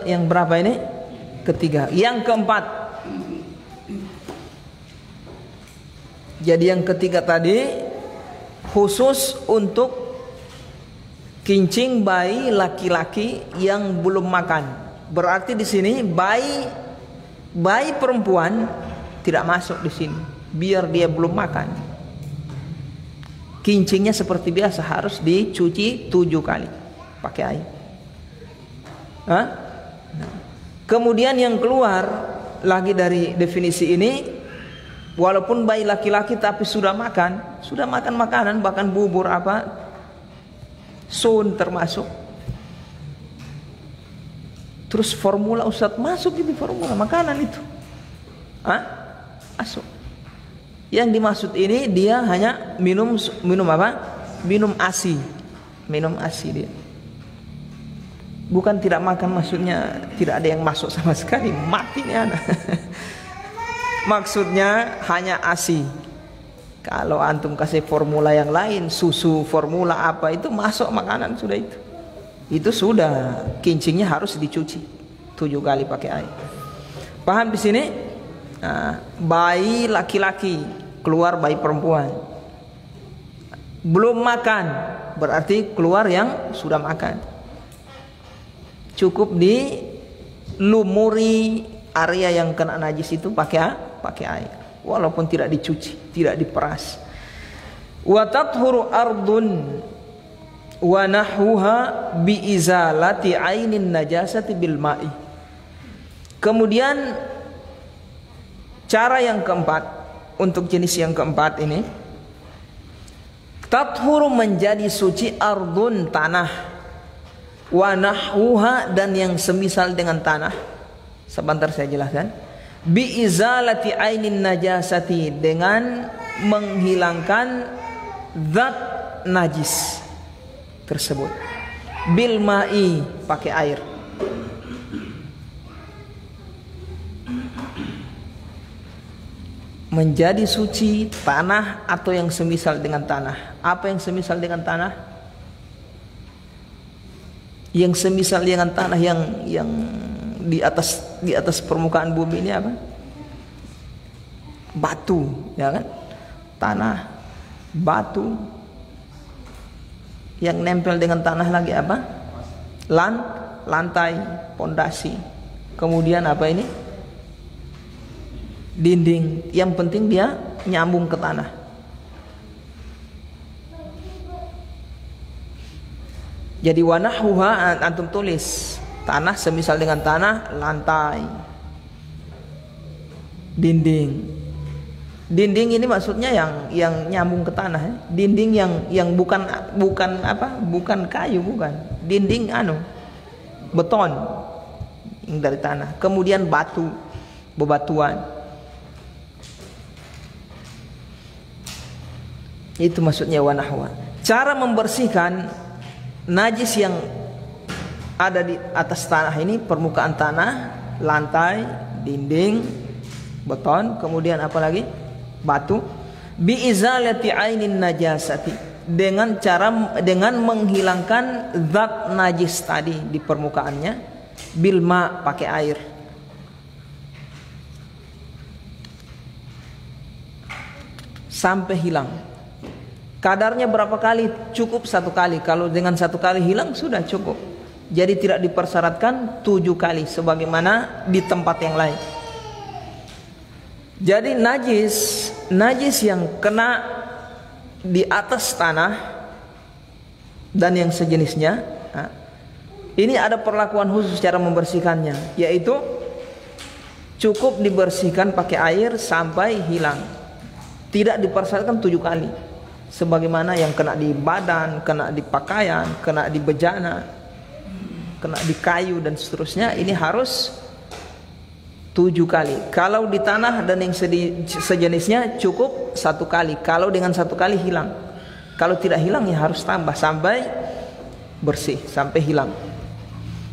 yang berapa ini? Ketiga. Yang keempat. Jadi yang ketiga tadi khusus untuk kincing bayi laki-laki yang belum makan. Berarti di sini bayi perempuan tidak masuk di sini, biar dia belum makan. Kincingnya seperti biasa harus dicuci 7 kali pakai air. Kemudian yang keluar lagi dari definisi ini, walaupun bayi laki-laki tapi sudah makan makanan, bahkan bubur sun termasuk. Terus formula Ustaz masuk itu, formula makanan itu masuk. Yang dimaksud ini dia hanya minum apa? Minum ASI dia. Bukan tidak makan, maksudnya tidak ada yang masuk sama sekali, mati nih anak. Maksudnya hanya ASI. Kalau antum kasih formula yang lain, susu, formula apa, itu masuk makanan sudah itu. Itu sudah, kincingnya harus dicuci 7 kali pakai air. Paham di sini? Bayi laki-laki keluar bayi perempuan belum makan, berarti keluar yang sudah makan. Cukup dilumuri area yang kena najis itu pakai air, walaupun tidak dicuci, tidak diperas. Wa tathuru ardun wa nahwuha bi izalati ainin najasati bil ma'i. Kemudian cara yang keempat, untuk jenis yang keempat ini, tathuru menjadi suci ardun tanah, wa nahwuha dan yang semisal dengan tanah. Sebentar saya jelaskan. Bi izalati ainin najasati, dengan menghilangkan zat najis tersebut. Bil ma'i, pakai air. Menjadi suci tanah atau yang semisal dengan tanah. Apa yang semisal dengan tanah? Yang semisal dengan tanah yang di atas permukaan bumi ini apa? Batu, ya kan? Tanah, batu. Yang nempel dengan tanah lagi apa? Lantai, pondasi. Kemudian apa ini? Dinding. Yang penting dia nyambung ke tanah. Jadi wanahhuha, antum tulis tanah semisal dengan tanah, lantai, dinding. Dinding ini maksudnya yang nyambung ke tanah, ya. Dinding yang bukan kayu, bukan. Dinding beton yang dari tanah. Kemudian batu, bebatuan. Itu maksudnya wa nahwa. Cara membersihkan najis yang ada di atas tanah ini, permukaan tanah, lantai, dinding, beton, kemudian apa lagi? Batu. Bi izalati ainin najasati, dengan menghilangkan zat najis tadi di permukaannya, bil ma, pakai air. Sampai hilang. Kadarnya berapa kali? Cukup 1 kali. Kalau dengan 1 kali hilang sudah cukup. Jadi tidak dipersyaratkan 7 kali sebagaimana di tempat yang lain. Jadi najis yang kena di atas tanah dan yang sejenisnya, ini ada perlakuan khusus cara membersihkannya, yaitu cukup dibersihkan pakai air sampai hilang. Tidak dipersyaratkan 7 kali sebagaimana yang kena di badan, kena di pakaian, kena di bejana, kena di kayu dan seterusnya. Ini harus 7 kali. Kalau di tanah dan yang sejenisnya cukup 1 kali. Kalau dengan 1 kali hilang. Kalau tidak hilang ya harus tambah sampai bersih, sampai hilang.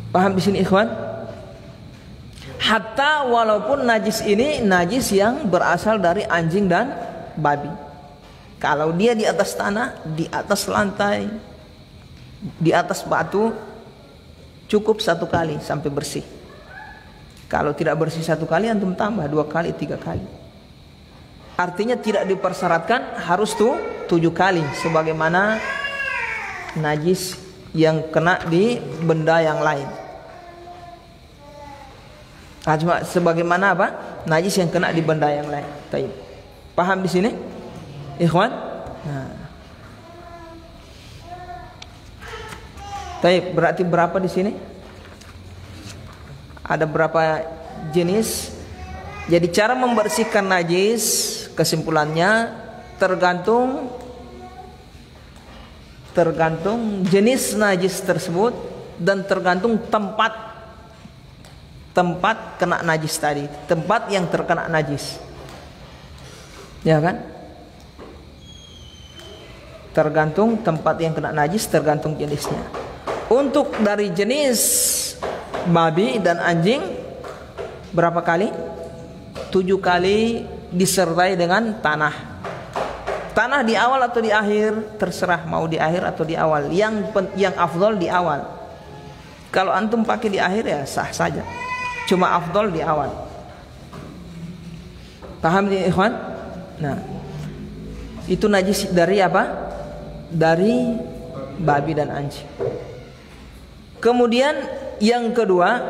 Paham di sini ikhwan? Hatta walaupun najis ini najis yang berasal dari anjing dan babi. Kalau dia di atas tanah, di atas lantai, di atas batu, cukup 1 kali sampai bersih. Kalau tidak bersih 1 kali, antum tambah 2 kali, 3 kali. Artinya tidak dipersyaratkan harus 7 kali sebagaimana najis yang kena di benda yang lain. Cuma sebagaimana apa? Najis yang kena di benda yang lain. Taib. Paham di sini, ikhwan? Nah. Taib, berarti berapa di sini? Ada berapa jenis? Jadi cara membersihkan najis, kesimpulannya tergantung jenis najis tersebut dan tergantung tempat kena najis tadi, tempat yang terkena najis. Ya kan? Tergantung tempat yang kena najis, tergantung jenisnya. Untuk dari jenis babi dan anjing berapa kali? 7 kali disertai dengan tanah. Tanah di awal atau di akhir terserah, mau di akhir atau di awal. Yang afdol di awal. Kalau antum pakai di akhir ya sah saja. Cuma afdol di awal. Paham ya ikhwan? Nah, itu najis dari apa? Dari babi dan anjing. Kemudian yang kedua,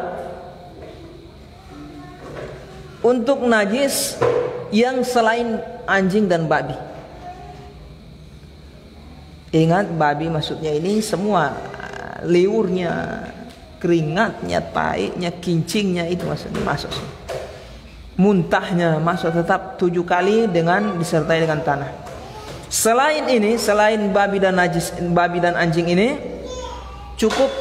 untuk najis yang selain anjing dan babi. Ingat, babi maksudnya ini semua, liurnya, keringatnya, taiknya, kincingnya, itu maksudnya masuk. Muntahnya masuk tetap 7 kali dengan disertai dengan tanah. Selain ini, selain babi dan anjing ini cukup,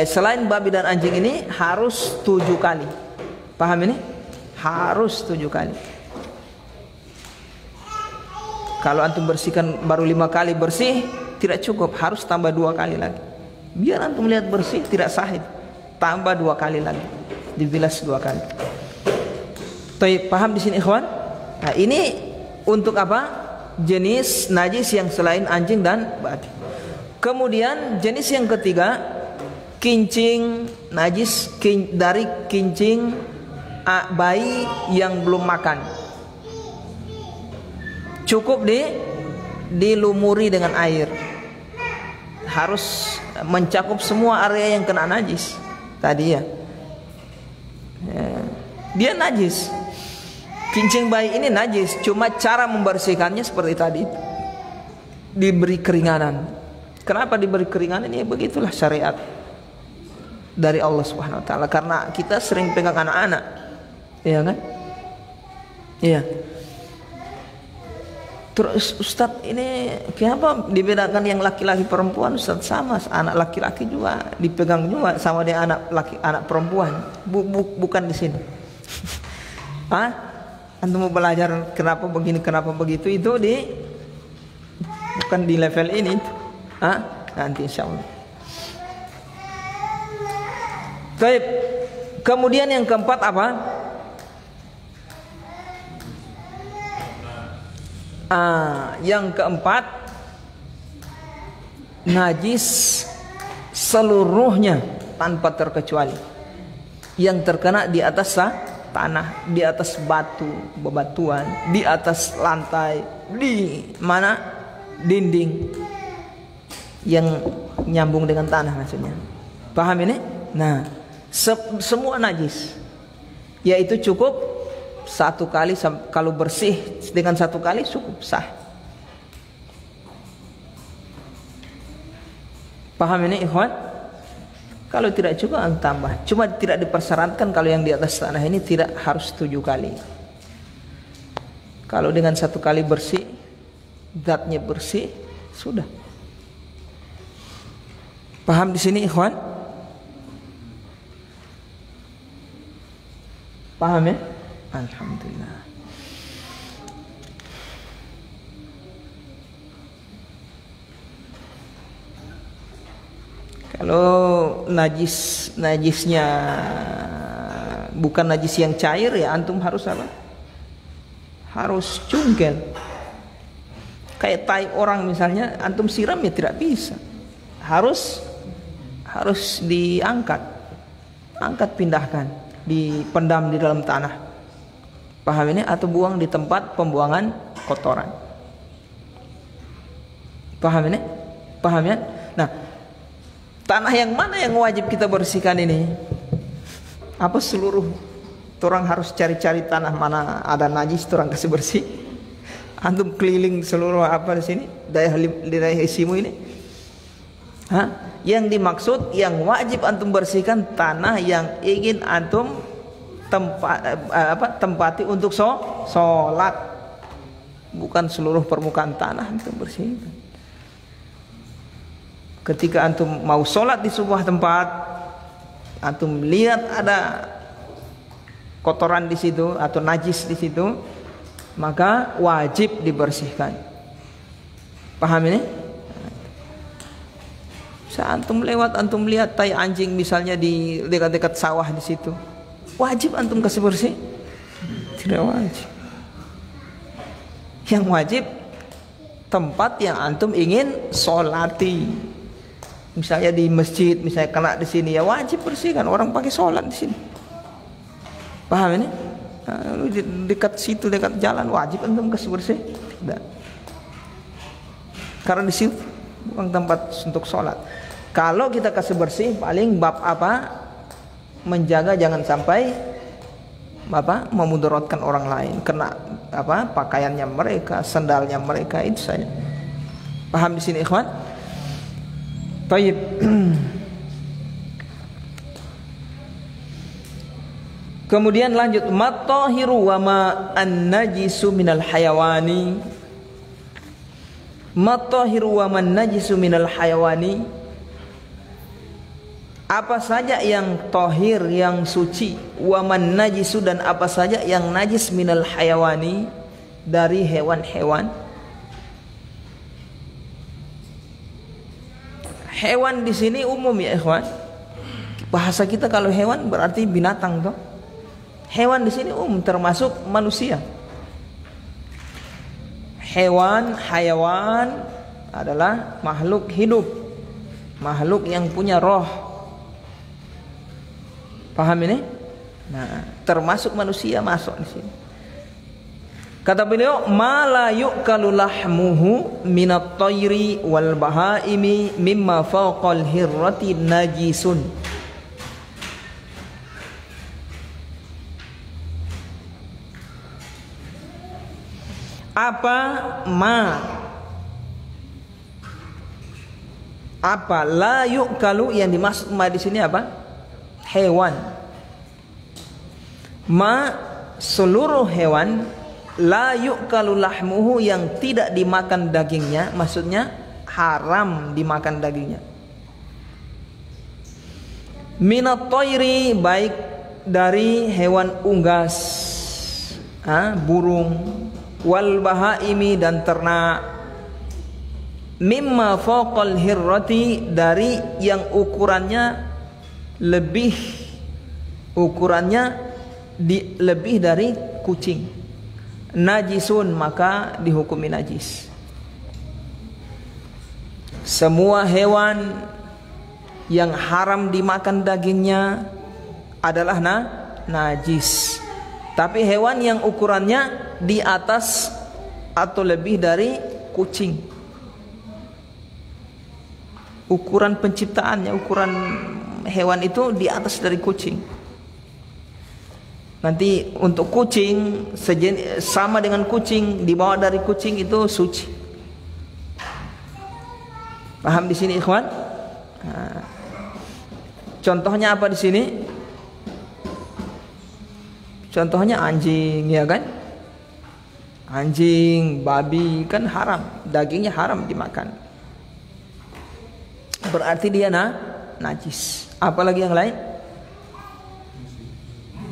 selain babi dan anjing ini harus 7 kali. Paham ini? Harus 7 kali. Kalau antum bersihkan baru 5 kali bersih, tidak cukup, harus tambah 2 kali lagi. Biar antum lihat bersih, tidak sahih, tambah 2 kali lagi, dibilas 2 kali. Paham di sini ikhwan? Nah, ini untuk apa? Jenis najis yang selain anjing dan babi. Kemudian jenis yang ketiga, kincing najis dari kincing bayi yang belum makan. Cukup dilumuri dengan air. Harus mencakup semua area yang kena najis tadi ya. Dia najis. Kincing bayi ini najis, cuma cara membersihkannya seperti tadi, diberi keringanan. Kenapa diberi keringanan? Ya begitulah syariat dari Allah Subhanahu wa taala. Karena kita sering pegang anak-anak, iya kan? Iya. Terus Ustadz, ini kenapa dibedakan yang laki-laki perempuan? Ustadz, sama anak laki-laki juga dipegang juga sama dengan anak perempuan. Bukan di sini. Antum mau belajar kenapa begini, kenapa begitu, itu di bukan di level ini. Nanti insya Allah. Baik. Kemudian yang keempat apa? Yang keempat, najis seluruhnya tanpa terkecuali yang terkena di atas tanah, di atas batu, bebatuan, di atas lantai, di mana dinding yang nyambung dengan tanah maksudnya. Paham ini? Nah, semua najis, yaitu cukup satu kali, kalau bersih dengan satu kali cukup sah. Paham ini ikhwan? Kalau tidak cukup tambah. Cuma tidak dipersyaratkan kalau yang di atas tanah ini tidak harus 7 kali. Kalau dengan satu kali bersih, zatnya bersih, sudah. Paham di sini ikhwan? Paham ya? Alhamdulillah. Kalau najisnya bukan najis yang cair, ya antum harus apa? Harus cungkel. Kayak tai orang misalnya, antum siram ya tidak bisa. Harus diangkat, pindahkan, dipendam di dalam tanah. Paham ini? Atau buang di tempat pembuangan kotoran. Paham ini? Paham ya? Nah, tanah yang mana yang wajib kita bersihkan ini? Apa seluruh orang harus cari-cari tanah mana ada najis orang kasih bersih? Antum keliling seluruh apa di sini? Daerah isimu ini? Yang dimaksud yang wajib antum bersihkan tanah yang ingin antum tempati untuk sholat, bukan seluruh permukaan tanah antum bersihkan. Ketika antum mau sholat di sebuah tempat, antum lihat ada kotoran di situ atau najis di situ, maka wajib dibersihkan. Paham ini? Saat antum lewat, antum lihat tai anjing misalnya di dekat-dekat sawah di situ, wajib antum kasih bersih? Tidak wajib. Yang wajib tempat yang antum ingin sholati. Misalnya di masjid, misalnya kena di sini, ya wajib bersihkan. Orang pakai sholat di sini. Paham ini? Nah, dekat situ, dekat jalan, wajib antum kasih bersih? Tidak. Karena di situ bukan tempat untuk sholat. Kalau kita kasih bersih, paling bab apa? Menjaga jangan sampai memudaratkan orang lain, kena pakaiannya mereka, sandalnya mereka, itu saja. Paham di sini ikhwan? Baik. Kemudian lanjut, matahiru wa ma an-najisu minal hayawani. Matahiru wa man najisu minal hayawani. Apa saja yang tohir, yang suci, wa man najisu, dan apa saja yang najis minal hayawani, dari hewan-hewan. Hewan di sini umum ya ikhwan. Bahasa kita kalau hewan berarti binatang toh. Hewan di sini umum termasuk manusia. Hewan, hayawan adalah makhluk hidup, makhluk yang punya roh. Paham ini? Nah, termasuk manusia masuk di sini. Kata beliau, ma la yu'kalu lahmuhu minat tayri wal bahaimi mimma fawqal hirrati najisun. Apa la yu'kalu, yang dimaksud ma di sini apa? Hewan. Ma, seluruh hewan, la yu'kalu lahmuhu, yang tidak dimakan dagingnya, maksudnya haram dimakan dagingnya. Minat tayri, baik dari hewan unggas, burung, wal bahaimi, dan ternak. mimma fawqal hirrati, dari yang ukurannya lebih dari kucing, najisun, maka dihukumi najis. Semua hewan yang haram dimakan dagingnya adalah najis. Tapi hewan yang ukurannya di atas atau lebih dari kucing, ukuran penciptaannya, ukuran hewan itu di atas dari kucing. Nanti untuk kucing sama dengan kucing, di bawah dari kucing itu suci. Paham di sini, ikhwan? Nah, contohnya apa di sini? Contohnya anjing, ya kan? Anjing, babi kan haram, dagingnya haram dimakan. Berarti dia najis. Apalagi yang lain?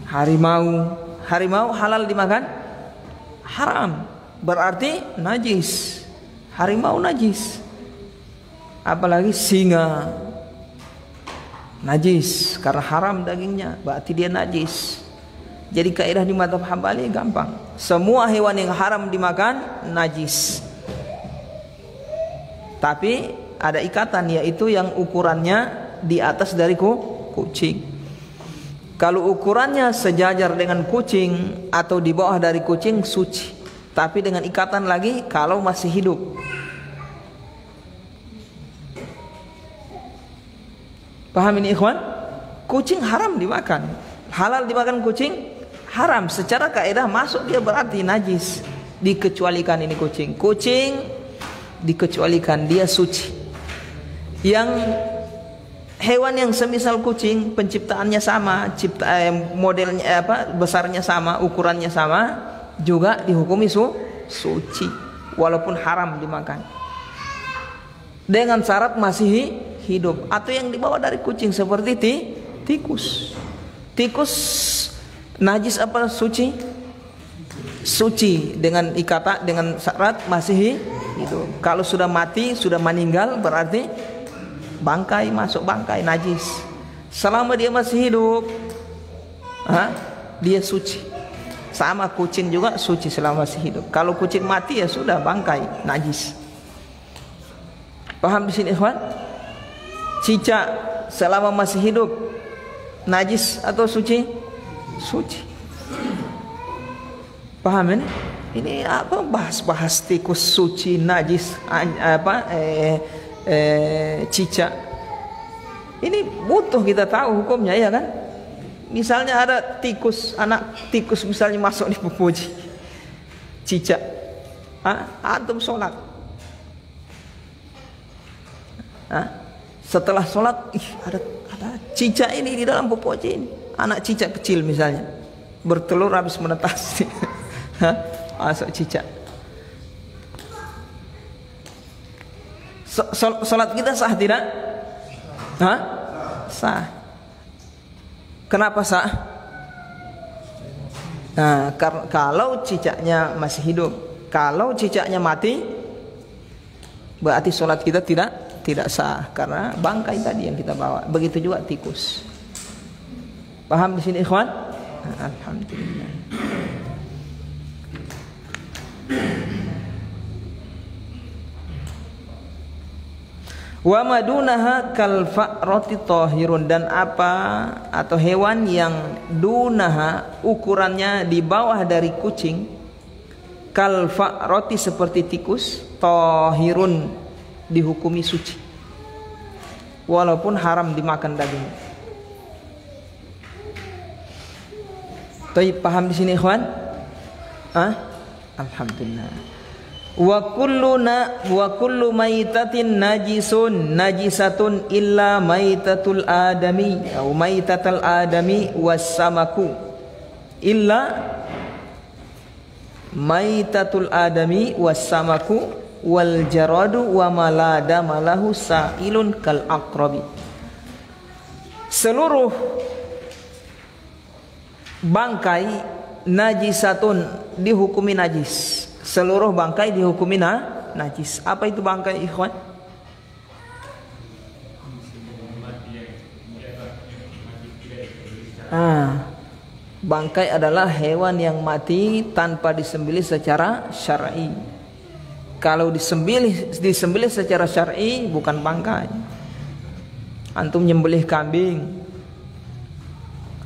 Harimau halal dimakan? Haram, berarti najis. Harimau najis. Apalagi singa, najis karena haram dagingnya, berarti dia najis. Jadi kaidah di mazhab Hambali gampang. Semua hewan yang haram dimakan najis. Tapi ada ikatan, yaitu yang ukurannya di atas dari kucing. Kalau ukurannya sejajar dengan kucing atau di bawah dari kucing, suci. Tapi dengan ikatan lagi kalau masih hidup. Paham ini, ikhwan? Kucing haram dimakan. Halal dimakan kucing? Haram. Secara kaidah masuk dia berarti najis. Dikecualikan ini kucing. Kucing dikecualikan, dia suci. Yang hewan yang semisal kucing, penciptaannya sama, modelnya besarnya sama, ukurannya sama, juga dihukumi suci walaupun haram dimakan. Dengan syarat masih hidup. Atau yang dibawa dari kucing seperti tikus. Tikus najis apa suci? Suci dengan ikatan, dengan syarat masih hidup. Kalau sudah mati, sudah meninggal, berarti bangkai, masuk bangkai, najis. Selama dia masih hidup, dia suci. Sama kucing juga suci selama masih hidup. Kalau kucing mati ya sudah bangkai, najis. Paham di sini, ikhwan? Cicak selama masih hidup najis atau suci? Suci. Paham ini? Ini apa, bahas tikus suci, najis, cicak. Ini butuh kita tahu hukumnya, ya kan? Misalnya ada tikus, anak tikus misalnya masuk di pupuji cicak, antum sholat, setelah sholat, ada cicak ini di dalam pupuji ini, anak cicak kecil misalnya bertelur habis menetas. Masuk cicak. Sholat kita sah tidak? Sah. Kenapa sah? Nah, kalau cicaknya masih hidup. Kalau cicaknya mati, berarti sholat kita tidak sah karena bangkai tadi yang kita bawa. Begitu juga tikus. Paham di sini, ikhwan? Alhamdulillah. Wa madunaha kal fa'rati tahirun, dan apa atau hewan yang dunaha ukurannya di bawah dari kucing, kal fa'rati seperti tikus, tahirun dihukumi suci walaupun haram dimakan dagingnya. Baik, paham di sini, ikhwan? Alhamdulillah. Wa kullu maitatin najisun najisatun illa maitatul adami atau maitatul adami wassamaku, illa maitatul adami wassamaku wal jaradu wa malada malahu sa'ilun kal aqrabi. Seluruh bangkai najisatun dihukumi najis. Seluruh bangkai dihukumi najis. Apa itu bangkai, ikhwan? Bangkai adalah hewan yang mati tanpa disembelih secara syar'i. Kalau disembelih secara syar'i bukan bangkai. Antum nyembelih kambing,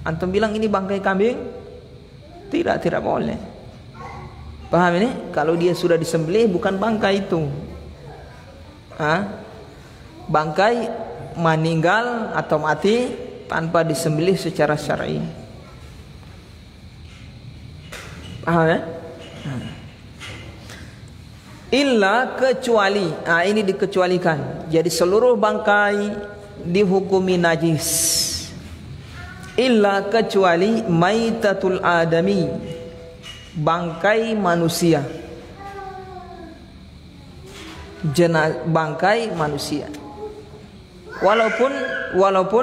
antum bilang ini bangkai kambing? Tidak boleh. Paham ini? Kalau dia sudah disembelih bukan bangkai itu. Bangkai meninggal atau mati tanpa disembelih secara syar'i. Paham ya? Illa kecuali, ini dikecualikan. Jadi seluruh bangkai dihukumi najis. Illa kecuali maitatul adami, bangkai manusia. Bangkai manusia. Walaupun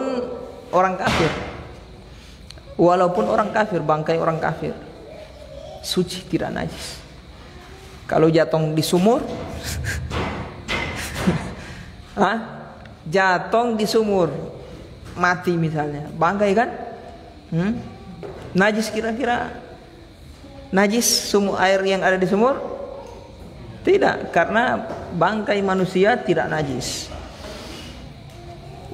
orang kafir. Walaupun orang kafir, bangkai orang kafir suci, tidak najis. Kalau jatuh di sumur jatuh di sumur mati misalnya, bangkai kan? Najis kira-kira? Najis sumur air yang ada di sumur? Tidak, karena bangkai manusia tidak najis.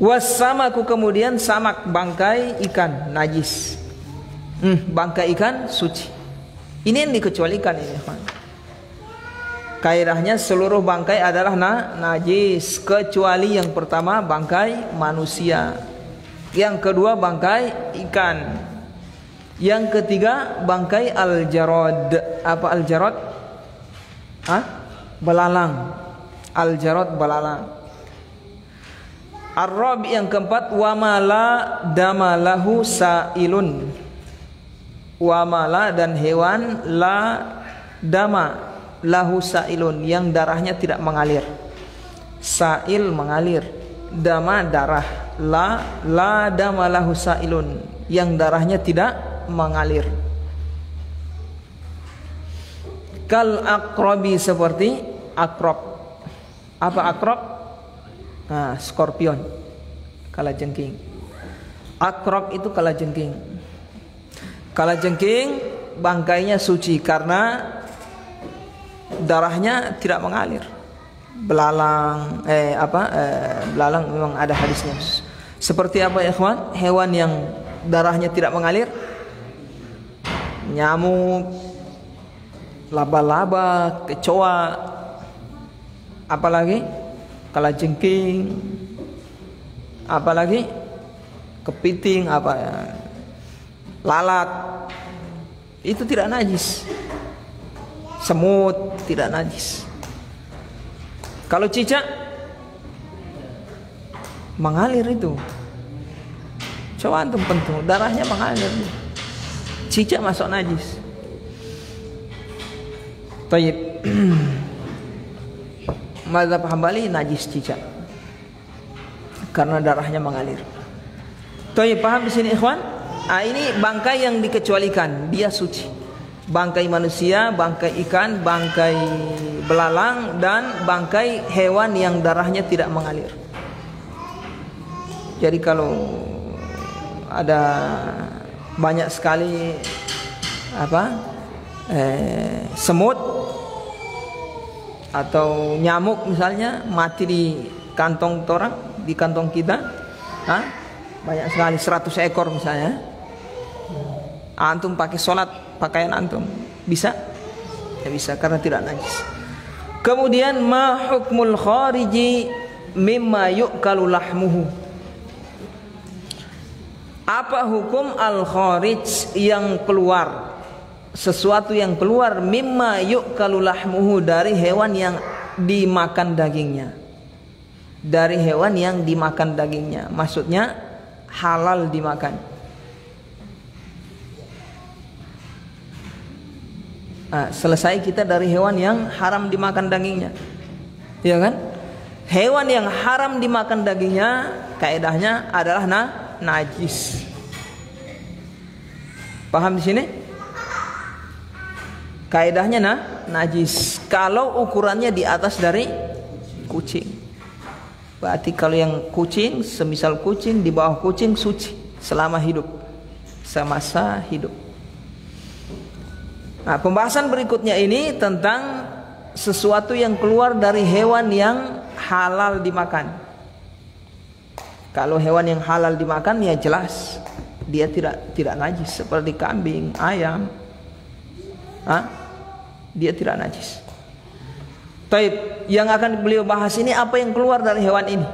Wassamaku, kemudian samak, bangkai ikan, najis. Bangkai ikan suci. Ini yang dikecualikan ini, kaidahnya seluruh bangkai adalah najis, kecuali yang pertama bangkai manusia, yang kedua bangkai ikan, yang ketiga bangkai al-jarad. Apa al-jarad? Belalang. Al-jarad belalang. Ar-rabi, yang keempat, wamala damalahu sa'ilun. Wamala, dan hewan la dama lahu sa'ilun, yang darahnya tidak mengalir. Sa'il mengalir, dama darah. La dama lahu sa'ilun, yang darahnya tidak mengalir. Kal aqrabi, seperti akrab. Apa akrab? Skorpion, kalajengking. Akrab itu kalajengking. Kalajengking bangkainya suci karena darahnya tidak mengalir. Belalang, belalang memang ada hadisnya. Seperti apa ya, ikhwan? Hewan yang darahnya tidak mengalir: nyamuk, laba-laba, kecoa, apalagi kalajengking, apalagi kepiting, lalat, itu tidak najis. Semut tidak najis. Kalau cicak mengalir itu. Coba antum pentung, darahnya mengalir. Cicak masuk najis. Tayyib. Mazhab Hambali najis cicak karena darahnya mengalir. Tayyib, paham di sini, ikhwan? Ini bangkai yang dikecualikan, dia suci. Bangkai manusia, bangkai ikan, bangkai belalang, dan bangkai hewan yang darahnya tidak mengalir. Jadi kalau ada banyak sekali semut atau nyamuk misalnya mati di kantong orang, di kantong kita, banyak sekali, 100 ekor misalnya, antum pakai sholat pakaian antum bisa? Ya bisa, karena tidak najis. Kemudian ma hukmul khariji mimma yu'kalu lahmuhu. Apa hukum al kharij, yang keluar, sesuatu yang keluar, mimma yu'kalu lahmuhu, dari hewan yang dimakan dagingnya. Dari hewan yang dimakan dagingnya, maksudnya halal dimakan. Selesai kita dari hewan yang haram dimakan dagingnya, ya kan? Hewan yang haram dimakan dagingnya kaidahnya adalah najis. Paham di sini? kaidahnya najis kalau ukurannya di atas dari kucing. Berarti kalau yang kucing, semisal kucing, di bawah kucing suci selama hidup, semasa hidup. Nah, pembahasan berikutnya ini tentang sesuatu yang keluar dari hewan yang halal dimakan. Kalau hewan yang halal dimakan ya jelas dia tidak najis, seperti kambing, ayam. Dia tidak najis. Taib, yang akan beliau bahas ini apa yang keluar dari hewan ini.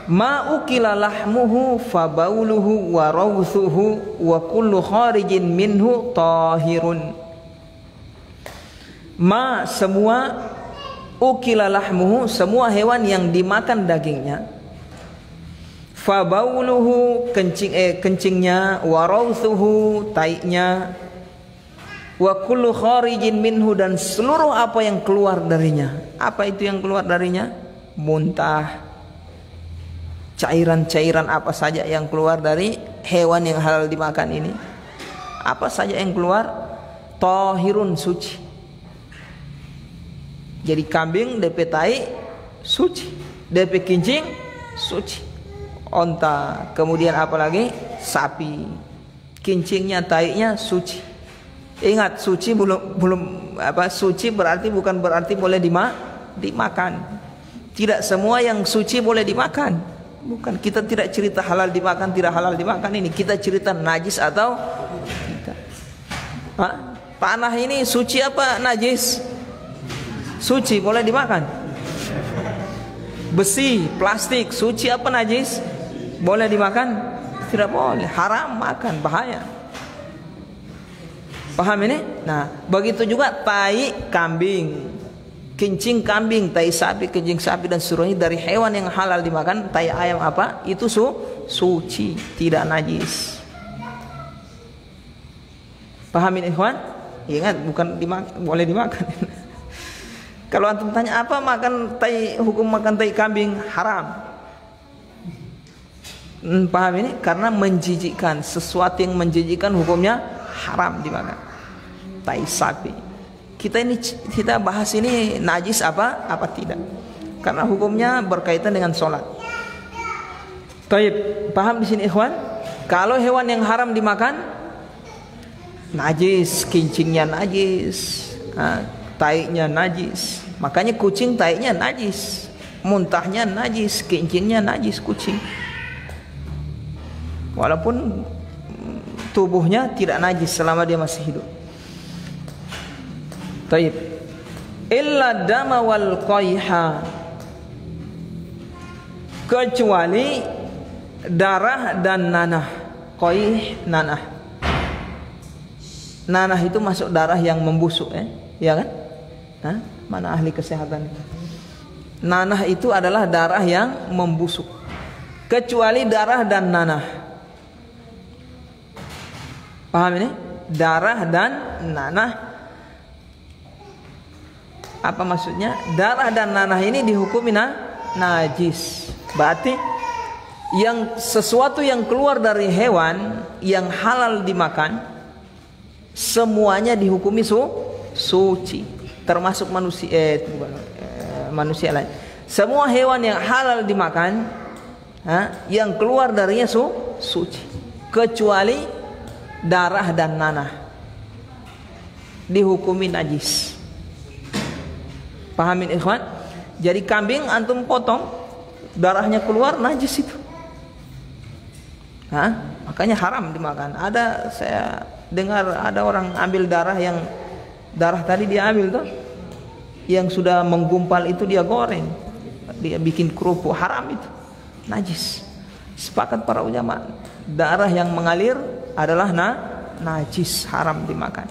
Ma ukila lahmuhu fabauluhu wa rawthuhu wa kullu kharijin minhu tahirun. Ma, semua, ukila lahmuhu, semua hewan yang dimakan dagingnya, fabauluhu, kencingnya, wa rawthuhu, taiknya, wa kullu kharijin minhu, dan seluruh apa yang keluar darinya. Apa itu yang keluar darinya? Muntah, cairan-cairan apa saja yang keluar dari hewan yang halal dimakan ini. Apa saja yang keluar, tahirun, suci. Jadi kambing DP tai suci, DP kincing suci. Onta, kemudian apa lagi? Sapi, kincingnya, taiknya suci. Ingat, suci suci berarti bukan berarti boleh dimakan. Tidak semua yang suci boleh dimakan. Bukan, kita tidak cerita halal dimakan, tidak halal dimakan ini. Kita cerita najis atau tidak. Tanah ini suci apa najis? Suci, boleh dimakan. Besi, plastik, suci apa najis? Boleh dimakan? Tidak boleh, haram makan, bahaya. Paham ini? Nah, begitu juga tai kambing, kencing kambing, tai sapi, kencing sapi dan seluruhnya dari hewan yang halal dimakan. Tai ayam apa? Itu suci, tidak najis. Paham ini, ikhwan? Ingat, bukan boleh dimakan. Kalau antum tanya apa hukum makan tai kambing, haram. Paham ini? Karena menjijikkan, sesuatu yang menjijikkan hukumnya haram dimakan. Tai sapi. Kita bahas ini najis apa tidak. Karena hukumnya berkaitan dengan sholat. Taib, paham di sini ikhwan? Kalau hewan yang haram dimakan, najis, kincingnya najis, taiknya najis. Makanya kucing taiknya najis, muntahnya najis, kincingnya najis kucing. Walaupun tubuhnya tidak najis selama dia masih hidup. Taib. Illa dama wal qayha, kecuali darah dan nanah. Qayh, nanah. Nanah itu masuk darah yang membusuk, ya kan? Mana ahli kesehatan? Nanah itu adalah darah yang membusuk. Kecuali darah dan nanah. Paham ini? Darah dan nanah. Apa maksudnya? Darah dan nanah ini dihukumi najis. Berarti yang sesuatu yang keluar dari hewan yang halal dimakan, semuanya dihukumi suci. Termasuk manusia lain. Semua hewan yang halal dimakan, yang keluar darinya suci, kecuali darah dan nanah, dihukumi najis. Pahamin ikhwan? Jadi kambing antum potong, darahnya keluar, najis itu. Makanya haram dimakan. Saya dengar ada orang ambil darah tadi dia ambil tuh, yang sudah menggumpal itu dia goreng, dia bikin kerupuk, haram itu, najis. Sepakat para ulama, darah yang mengalir adalah najis, haram dimakan.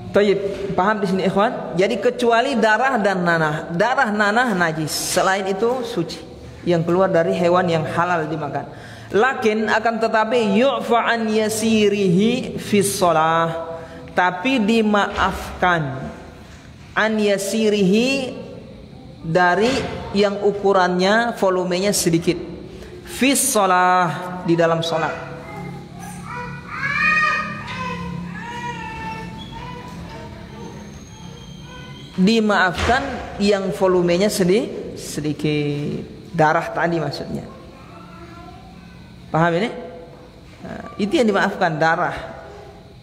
Taib, paham di sini ikhwan? Jadi kecuali darah dan nanah, darah nanah najis, selain itu suci, yang keluar dari hewan yang halal dimakan. Lakin akan tetapi yu'fa an yasirihi fis shalah, tapi dimaafkan an yasirihi dari yang ukurannya volumenya sedikit, fis shalah di dalam salat. dimaafkan yang volumenya sedikit. Darah tadi maksudnya. Paham ini? Nah, itu yang dimaafkan, darah.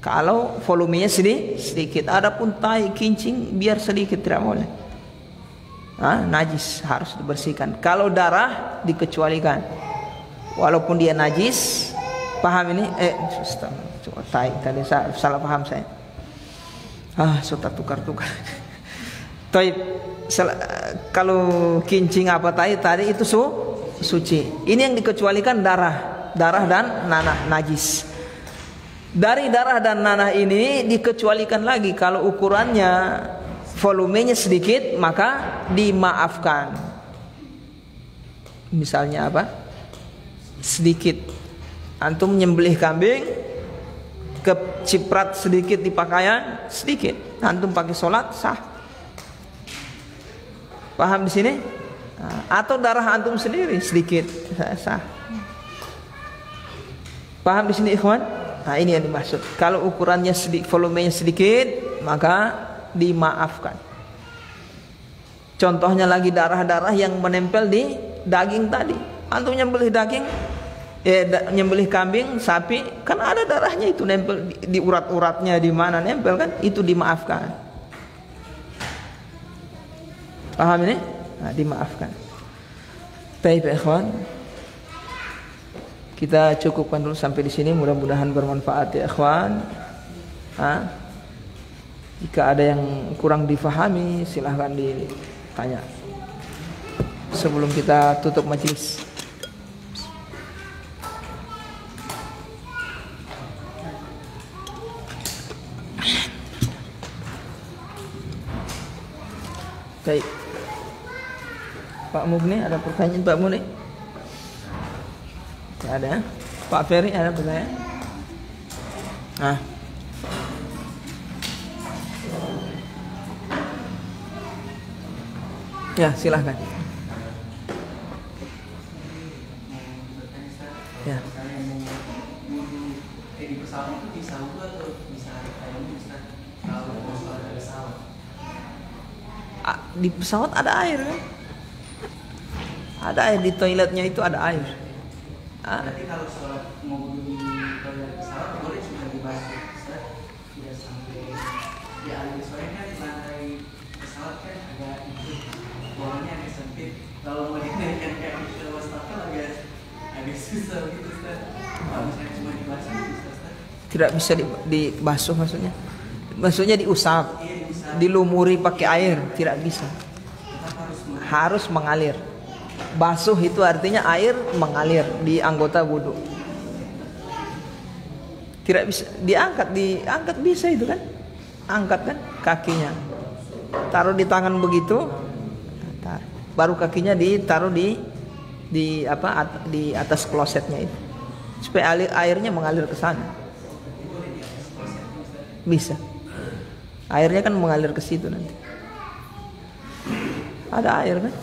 Kalau volumenya sedikit. Adapun tai, kincing biar sedikit tidak boleh. Najis harus dibersihkan. Kalau darah dikecualikan. Walaupun dia najis. Paham ini? Coba tai tadi salah paham saya. Sudah tukar-tukar. Kalau kincing apa tai tadi itu suci. Ini yang dikecualikan darah dan nanah najis. Dari darah dan nanah ini dikecualikan lagi kalau ukurannya volumenya sedikit maka dimaafkan. Misalnya apa? Sedikit. Antum nyembelih kambing, keciprat sedikit di pakaian, sedikit. Antum pakai sholat sah. Paham di sini? Atau darah antum sendiri sedikit sah. Paham di sini ikhwan? Nah, ini yang dimaksud. Kalau ukurannya sedikit, volumenya sedikit, maka dimaafkan. Contohnya lagi darah-darah yang menempel di daging tadi. Antum nyembelih daging, nyembelih kambing, sapi, kan ada darahnya itu nempel di urat-uratnya, di mana nempel kan? Itu dimaafkan. Paham ini? Nah, dimaafkan. Baik, ikhwan. Kita cukupkan dulu sampai di sini. Mudah-mudahan bermanfaat ya ikhwan. Jika ada yang kurang difahami silahkan ditanya sebelum kita tutup majelis. Baik, Pak Mugni ada pertanyaan Pak Mugni? Ada. Pak Ferry ada pertanyaan? Ya, silahkan. Ya. Di pesawat itu bisa atau bisa kalau ada pesawat? Di pesawat ada air kan? Ada air di toiletnya itu ada air. Berarti kalau sholat mau di toilet pesawat boleh sudah dibasuh, tidak sampai di air. Soalnya kan lantai pesawat kan agak bawahnya agak sempit. Kalau mau dinaikkan kayak di wastafel agak susah gitu Ustaz. Kalau misalnya cuma dibasuh bisa Ustaz? Tidak bisa dibasuh maksudnya? Maksudnya diusap, dilumuri pakai air, tidak bisa. Harus mengalir. Basuh itu artinya air mengalir di anggota wudu. Tidak bisa diangkat bisa itu kan? Angkat kan kakinya. Taruh di tangan begitu. Baru kakinya ditaruh di atas klosetnya itu. Supaya airnya mengalir ke sana. Bisa. Airnya kan mengalir ke situ nanti. Ada air kan?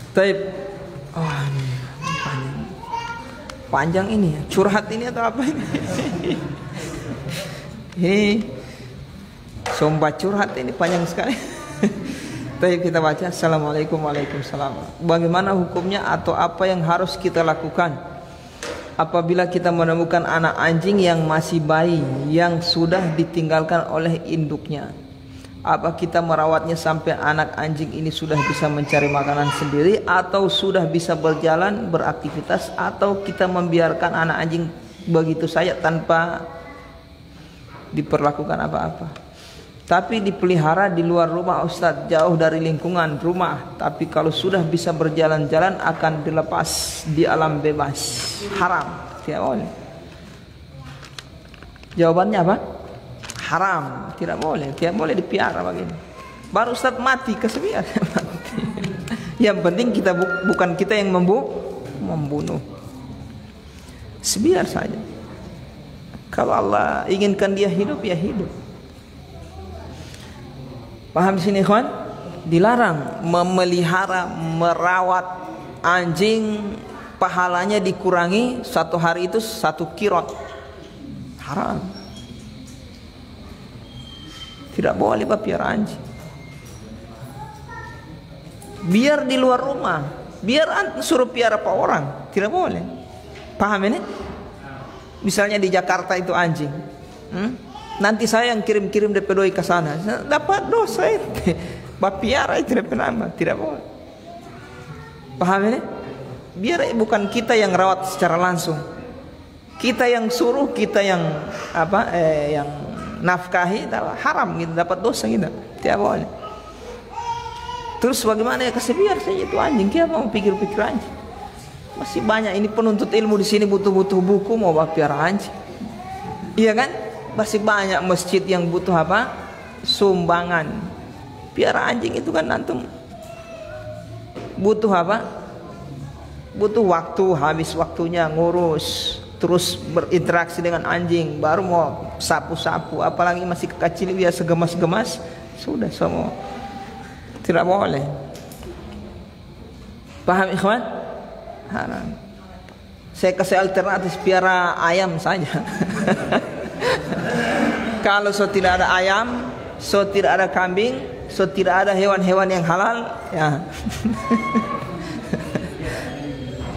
Taib. Ini panjang ini ya. Curhat ini atau apa ini? Ini sombat curhat ini panjang sekali. Taib, kita baca. Assalamualaikum warahmatullahi. Bagaimana hukumnya atau apa yang harus kita lakukan apabila kita menemukan anak anjing yang masih bayi yang sudah ditinggalkan oleh induknya? Apa kita merawatnya sampai anak anjing ini sudah bisa mencari makanan sendiri atau sudah bisa berjalan, beraktivitas, atau kita membiarkan anak anjing begitu saja tanpa diperlakukan apa-apa? Tapi dipelihara di luar rumah Ustadz, jauh dari lingkungan rumah. Tapi kalau sudah bisa berjalan-jalan akan dilepas di alam bebas. Haram, tidak boleh. Jawabannya apa? Haram, tidak boleh dipiara begini. Baru Ustadz mati kesebiar. Yang penting kita bukan kita yang membunuh. Sebiar saja. Kalau Allah inginkan dia hidup, ya hidup. Paham di sini, ikhwan? Dilarang memelihara, merawat anjing, pahalanya dikurangi 1 hari itu 1 kirot. haram. Tidak boleh piara anjing. Biar di luar rumah, biar suruh piara apa orang, tidak boleh. Paham ini? Misalnya di Jakarta itu anjing, nanti saya yang kirim-kirim DP doi ke sana, dapat dosa itu. Piara itu DP nama, tidak boleh. Paham ini? Biar bukan kita yang rawat secara langsung, kita yang suruh, kita yang yang nafkahi, haram gitu, dapat dosa gitu, tidak boleh. Terus bagaimana ya, kasih biar saja itu anjing, kita mau pikir-pikir anjing. Masih banyak ini penuntut ilmu di sini butuh buku mau piara anjing. Iya kan? Masih banyak masjid yang butuh sumbangan. Piara anjing itu kan antum butuh butuh waktu, habis waktunya ngurus, terus berinteraksi dengan anjing, baru mau sapu-sapu, apalagi masih kecil dia segemas-gemas, sudah semua. Tidak boleh. Paham ikhwan? Haram. Saya kasih alternatif, piara ayam saja. Kalau tidak ada ayam, tidak ada kambing, tidak ada hewan-hewan yang halal, ya.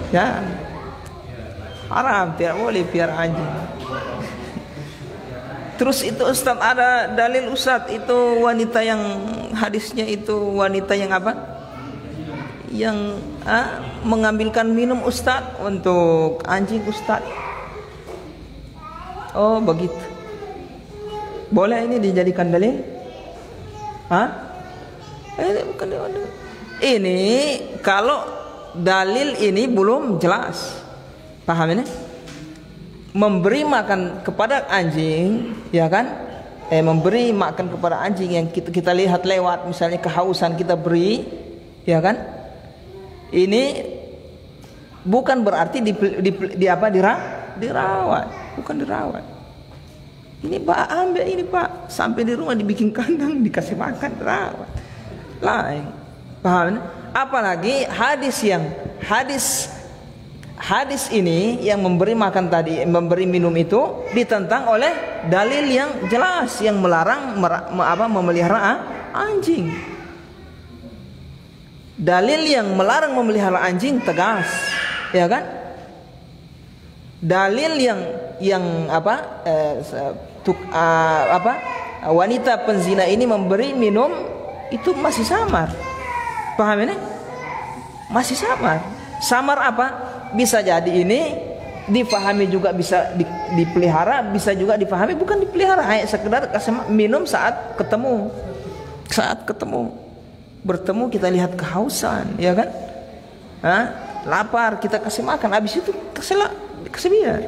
Ya. Haram, tidak boleh piara anjing. Terus itu Ustaz, ada dalil Ustaz, itu wanita yang hadisnya itu wanita yang yang mengambilkan minum Ustaz untuk anjing Ustaz. Oh begitu. Boleh ini dijadikan dalil? Ini bukan dalil. Ini kalau dalil ini belum jelas. Paham ini? Memberi makan kepada anjing, ya kan? Memberi makan kepada anjing yang kita lihat lewat, misalnya kehausan kita beri, ya kan? Ini bukan berarti dirawat, bukan dirawat. Ini Pak ambil ini Pak, sampai di rumah dibikin kandang, dikasih makan, dirawat. Lain. Paham? Apalagi hadis ini yang memberi makan tadi, memberi minum itu ditentang oleh dalil yang jelas yang melarang memelihara anjing. Dalil yang melarang memelihara anjing tegas, ya kan? Dalil yang wanita penzina ini memberi minum itu masih samar. Paham ini? Masih samar. Samar apa? Bisa jadi ini difahami juga, bisa dipelihara, bisa juga difahami bukan dipelihara, hanya sekedar kasih minum saat ketemu. Bertemu kita lihat kehausan, ya kan? Lapar kita kasih makan, habis itu kasih biar.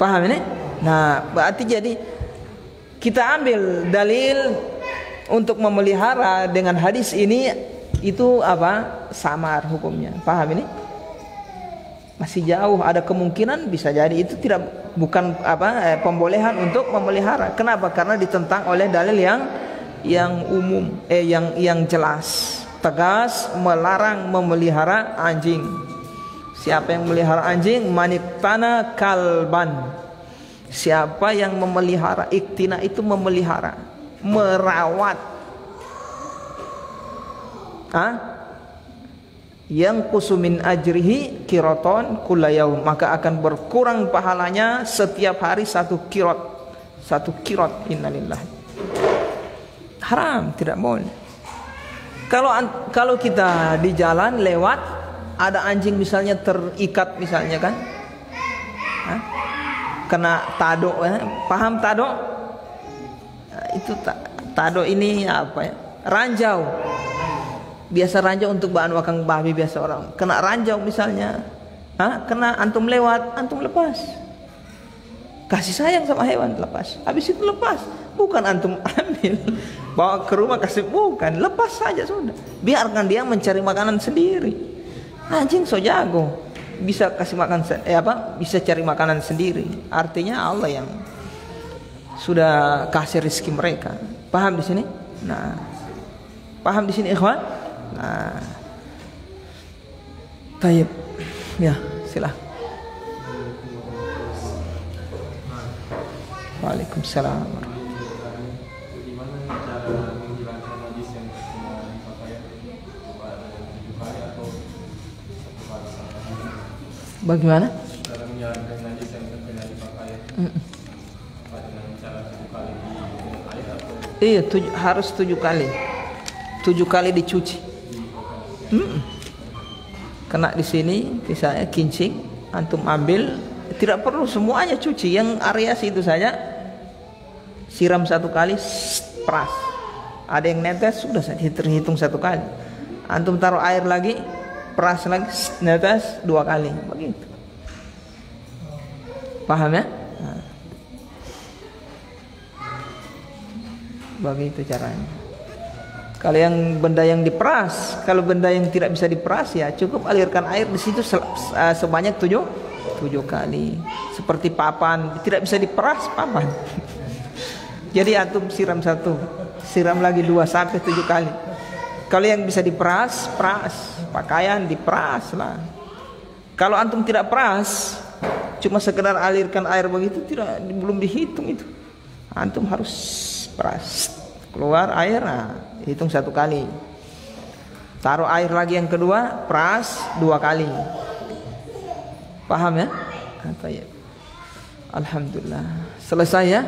Paham ini? Nah, berarti jadi kita ambil dalil untuk memelihara dengan hadis ini itu samar hukumnya. Paham ini? Masih jauh, ada kemungkinan bisa jadi itu bukan pembolehan untuk memelihara. Kenapa? Karena ditentang oleh dalil yang umum, yang jelas, tegas melarang memelihara anjing. Siapa yang memelihara anjing? Maniktana kalban. Siapa yang memelihara, iktina itu memelihara, merawat. Yang kusumin ajrihi kiroton kullayaum, maka akan berkurang pahalanya setiap hari satu kirot. Innalillah. Haram, tidak boleh. Kalau kita di jalan lewat ada anjing misalnya terikat misalnya kan, kena tado, paham tado? Itu tado ini ranjau. Biasa ranjau untuk bahan wakang babi biasa orang. Kena ranjau misalnya, kena antum lewat, antum lepas. Kasih sayang sama hewan, lepas. Habis itu lepas, bukan antum ambil bawa ke rumah kasih, bukan, lepas saja sudah. Biarkan dia mencari makanan sendiri. Anjing so jago, bisa kasih makan bisa cari makanan sendiri. Artinya Allah yang sudah kasih rezeki mereka. Paham di sini? Nah, paham di sini ikhwan? Nah, tayyib, ya silah. Waalaikumsalam. Gimana cara menghilangkan najis yang terkena di pakaian? Coba 7 kali atau 1 kali saja? Bagaimana? Cara menghilangkan najis yang terkena di pakaian. Apa dengan cara 7 kali di air atau? Iya, harus 7 kali. 7 kali dicuci. Kena di sini, misalnya kincing, antum ambil, tidak perlu semuanya cuci, yang area situ saja, siram 1 kali, peras. Ada yang netes, sudah terhitung 1 kali. Antum taruh air lagi, peras lagi, netes 2 kali, begitu. Paham ya? Nah. Begitu caranya. Kalau yang benda yang diperas, kalau benda yang tidak bisa diperas ya cukup alirkan air di situ sebanyak 7 kali. Seperti papan, tidak bisa diperas papan. Jadi antum siram 1, siram lagi 2 sampai 7 kali. Kalau yang bisa diperas, peras. Pakaian diperas lah. Kalau antum tidak peras, cuma sekedar alirkan air begitu, belum dihitung itu. Antum harus peras. Keluar air, nah, hitung 1 kali. Taruh air lagi yang kedua, peras 2 kali. Paham ya? Ya? Alhamdulillah. Selesai ya?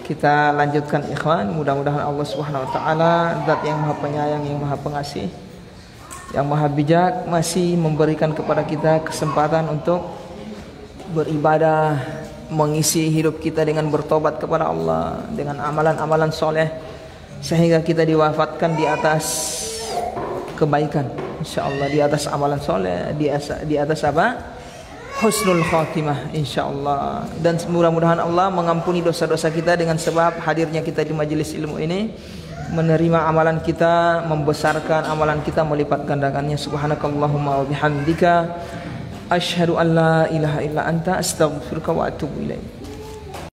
Kita lanjutkan ikhwan. Mudah-mudahan Allah Subhanahu wa taala, Zat yang Maha Penyayang, yang Maha Pengasih, yang Maha Bijak, masih memberikan kepada kita kesempatan untuk beribadah, mengisi hidup kita dengan bertobat kepada Allah, dengan amalan-amalan soleh, sehingga kita diwafatkan di atas kebaikan, insyaallah, di atas amalan soleh, di atas apa? Husnul khatimah, insyaallah. Dan mudah-mudahan Allah mengampuni dosa-dosa kita dengan sebab hadirnya kita di majelis ilmu ini, menerima amalan kita, membesarkan amalan kita, melipat gandakannya. Subhanakallahumma wa bihamdika, asyhadu an la ilaha illa anta, astaghfiruka wa atubu ilaik.